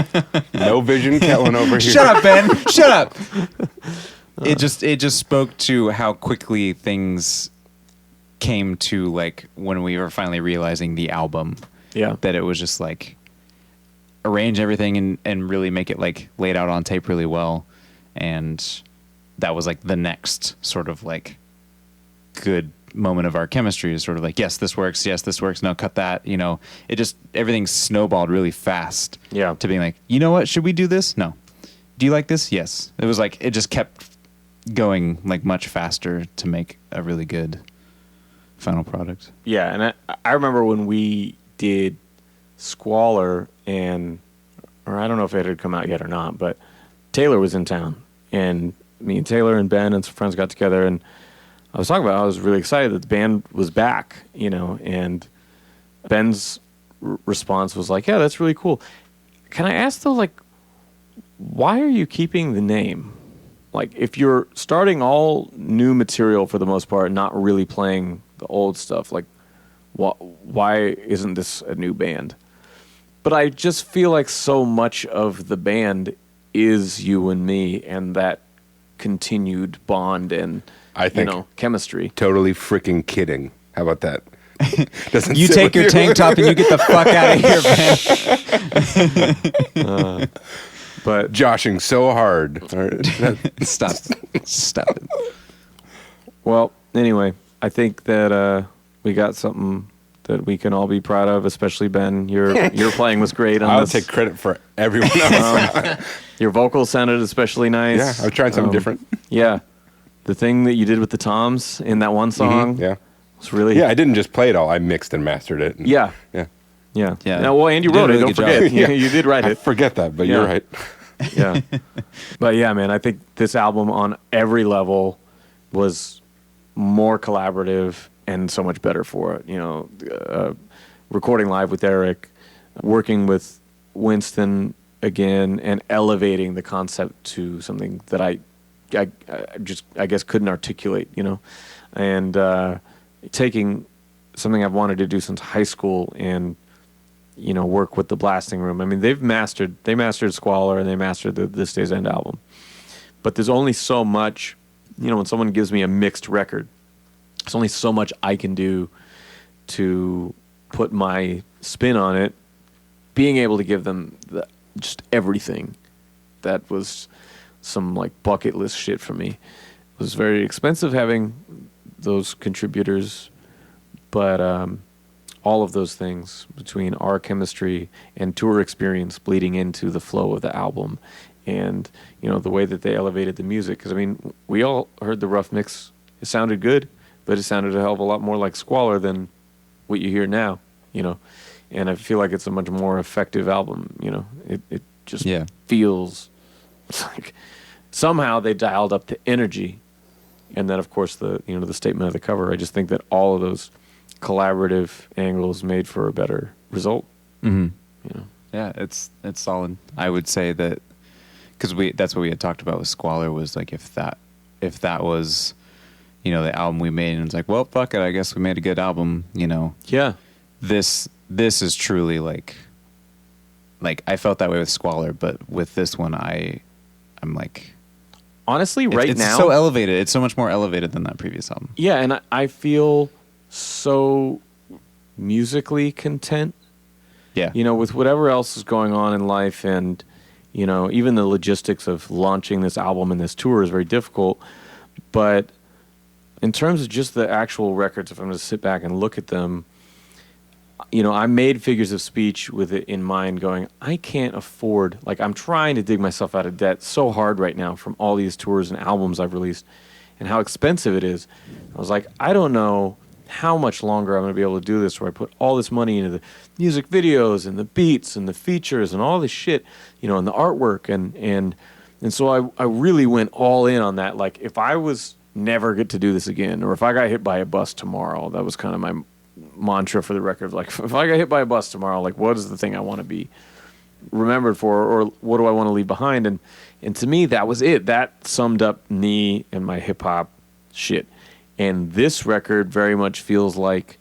No vision, Kellen over here. Shut up, Ben. Shut up. It just spoke to how quickly things came to, like, when we were finally realizing the album. Yeah. That it was just like arrange everything and really make it like laid out on tape really well. And that was like the next sort of like good moment of our chemistry, is sort of like, yes, this works. Yes, this works. No, cut that. You know, it just, everything snowballed really fast. Yeah. To being like, you know what? Should we do this? No. Do you like this? Yes. It was like, it just kept going like much faster to make a really good final product. Yeah, and I remember when we did Squalor, or I don't know if it had come out yet or not, but Taylor was in town, and me and Taylor and Ben and some friends got together, and I was really excited that the band was back, you know, and Ben's response was like, yeah, that's really cool. Can I ask though, like, why are you keeping the name? Like, if you're starting all new material for the most part, not really playing the old stuff, like, why isn't this a new band? But I just feel like so much of the band is you and me, and that continued bond and, I think, you know, chemistry. Totally freaking kidding. How about that? Doesn't You sit take with your tank top and you get the fuck out of here, Ben. But joshing so hard. Stop it. Well, anyway, I think that we got something that we can all be proud of, especially Ben. Your playing was great on I'll this. take credit for everyone else. Your vocals sounded especially nice. Yeah, I was trying something different. Yeah. The thing that you did with the toms in that one song Yeah. was really... Yeah, I didn't just play it all. I mixed and mastered it. And Yeah. Yeah. Yeah. Yeah. Now, well, and you You did wrote a it. really Don't good forget. job. You did write I it. forget that, but Yeah. you're right. Yeah. But yeah, man, I think this album on every level was more collaborative and so much better for it. You know, recording live with Eric, working with Winston again, and elevating the concept to something that I guess couldn't articulate, you know, and taking something I've wanted to do since high school and, you know, work with the Blasting Room. I mean, they mastered Squalor and they mastered the This Day's End album, but there's only so much, you know, when someone gives me a mixed record, there's only so much I can do to put my spin on it. Being able to give them just everything, that was some like bucket list shit for me. It was very expensive having those contributors, but all of those things between our chemistry and tour experience bleeding into the flow of the album, and, you know, the way that they elevated the music. Because I mean, we all heard the rough mix. It sounded good, but it sounded a hell of a lot more like Squalor than what you hear now, you know. And I feel like it's a much more effective album, you know. It just feels like somehow they dialed up the energy. And then, of course, the statement of the cover. I just think that all of those collaborative angles made for a better result. Mm-hmm. You know. Yeah, it's solid. I would say that, because that's what we had talked about with Squalor, was like, if that was, you know, the album we made, and it's like, well, fuck it, I guess we made a good album, you know. Yeah. This is truly like I felt that way with Squalor, but with this one, I'm like, honestly, now it's so elevated. It's so much more elevated than that previous album. Yeah, and I feel so musically content. Yeah. You know, with whatever else is going on in life, and, you know, even the logistics of launching this album and this tour is very difficult. But in terms of just the actual records, if I'm going to sit back and look at them, I made Figures of Speech with it in mind going, I can't afford, like I'm trying to dig myself out of debt so hard right now from all these tours and albums I've released and how expensive it is. I was like, I don't know how much longer I'm going to be able to do this where I put all this money into the music videos and the beats and the features and all this shit, and the artwork. And so I really went all in on that. Like if I was never get to do this again, or if I got hit by a bus tomorrow, that was kind of my mantra for the record. Like if I got hit by a bus tomorrow, like what is the thing I want to be remembered for, or what do I want to leave behind? And to me, that was it. That summed up me and my hip hop shit. And this record very much feels like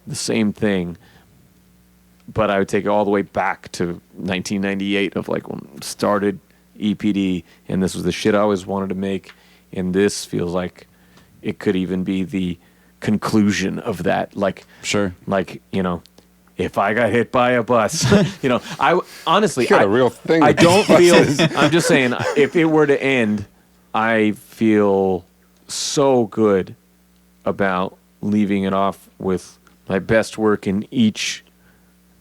the same thing, but I would take it all the way back to 1998 of like when I started EPD, and this was the shit I always wanted to make. And this feels like it could even be the conclusion of that. Like, Sure. Like, if I got hit by a bus, I honestly, You got a real thing. I don't feel, I'm just saying, if it were to end, I feel so good about leaving it off with my best work in each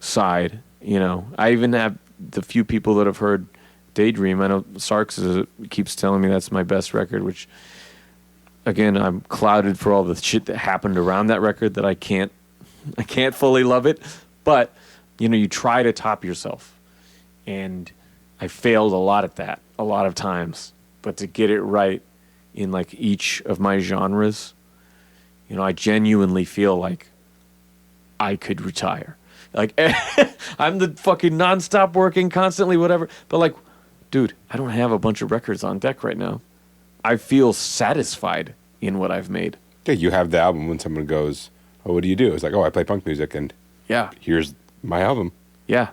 side. I even have the few people that have heard Daydream. I know Sarks keeps telling me that's my best record, which again, I'm clouded for all the shit that happened around that record that I can't fully love it. But, you try to top yourself. And I failed a lot at that, a lot of times. But to get it right in like each of my genres, I genuinely feel like I could retire. Like I'm the fucking nonstop working constantly, whatever. But like, dude, I don't have a bunch of records on deck right now. I feel satisfied in what I've made. Yeah, you have the album when someone goes, oh, what do you do? It's like, oh, I play punk music, and Yeah. here's my album. Yeah.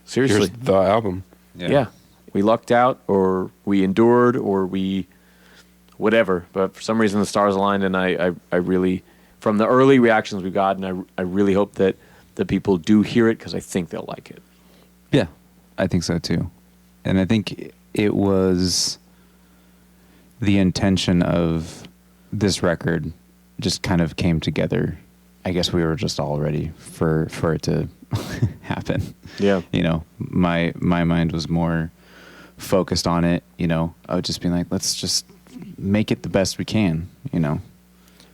Seriously. Here's the album. Yeah. We lucked out, or we endured, or we whatever. But for some reason the stars aligned, and I really, from the early reactions we got, and I really hope that the people do hear it because I think they'll like it. Yeah, I think so too. And I think it was the intention of this record just kind of came together. I guess we were just all ready for it to happen. Yeah. My mind was more focused on it. I would just be like, let's just make it the best we can,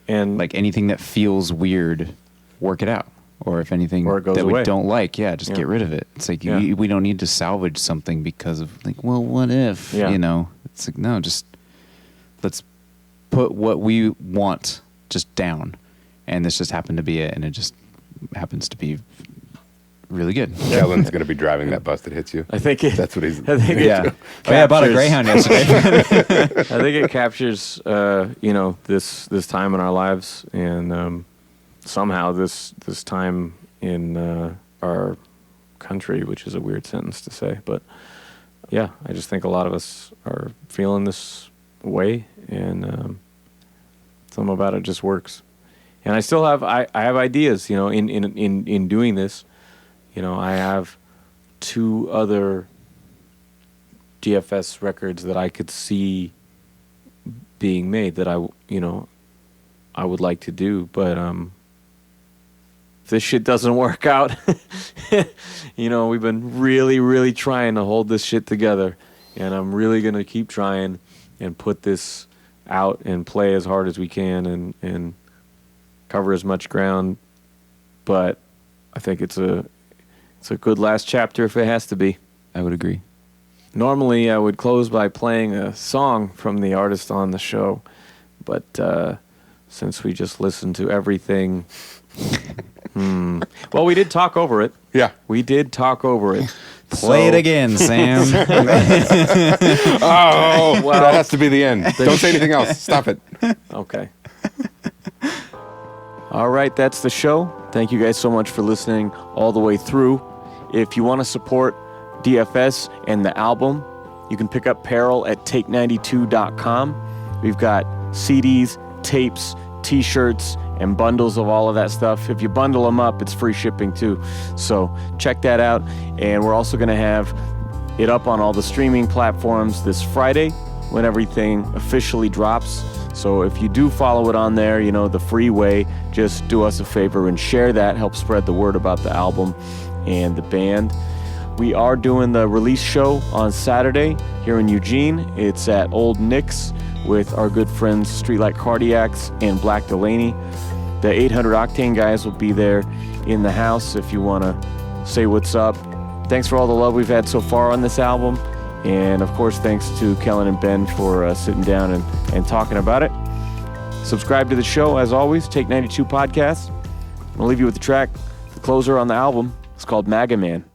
And like anything that feels weird, work it out. Or if anything Or it goes that away. we don't like, just get rid of it. It's like we don't need to salvage something because of like, well, what if? Yeah. It's like, no, just let's put what we want just down. And this just happened to be it, and it just happens to be really good. Kellen's going to be driving that bus that hits you. I think it, That's what he's... I think Yeah. it I bought a captures- Greyhound yesterday. I think it captures, this time in our lives, and somehow this time in our country, which is a weird sentence to say, but yeah, I just think a lot of us are feeling this way, and something about it just works. And I still have I have ideas, in doing this. I have 2 other DFS records that I could see being made that I would like to do, but if this shit doesn't work out, we've been really, really trying to hold this shit together, and I'm really gonna keep trying and put this out and play as hard as we can and cover as much ground. But I think it's a good last chapter if it has to be. I would agree. Normally, I would close by playing a song from the artist on the show, but since we just listened to everything, well, we did talk over it. Yeah. We did talk over it. Play it again, Sam. Oh, Well- that has to be the end. Don't say anything else. Stop it. Okay. All right, that's the show. Thank you guys so much for listening all the way through. If you want to support DFS and the album, you can pick up Peril at take92.com. We've got CDs, tapes, t-shirts, and bundles of all of that stuff. If you bundle them up, it's free shipping too. So check that out. And we're also going to have it up on all the streaming platforms this Friday when everything officially drops. So if you do follow it on there, the free way, just do us a favor and share that. Help spread the word about the album and the band. We are doing the release show on Saturday here in Eugene. It's at Old Nick's with our good friends Streetlight Cardiacs and Black Delaney. The 800 Octane guys will be there in the house if you want to say what's up. Thanks for all the love we've had so far on this album. And of course, thanks to Kellen and Ben for sitting down and talking about it. Subscribe to the show, as always, Take 92 Podcast. I'll leave you with the track, the closer on the album. It's called MAGA Man.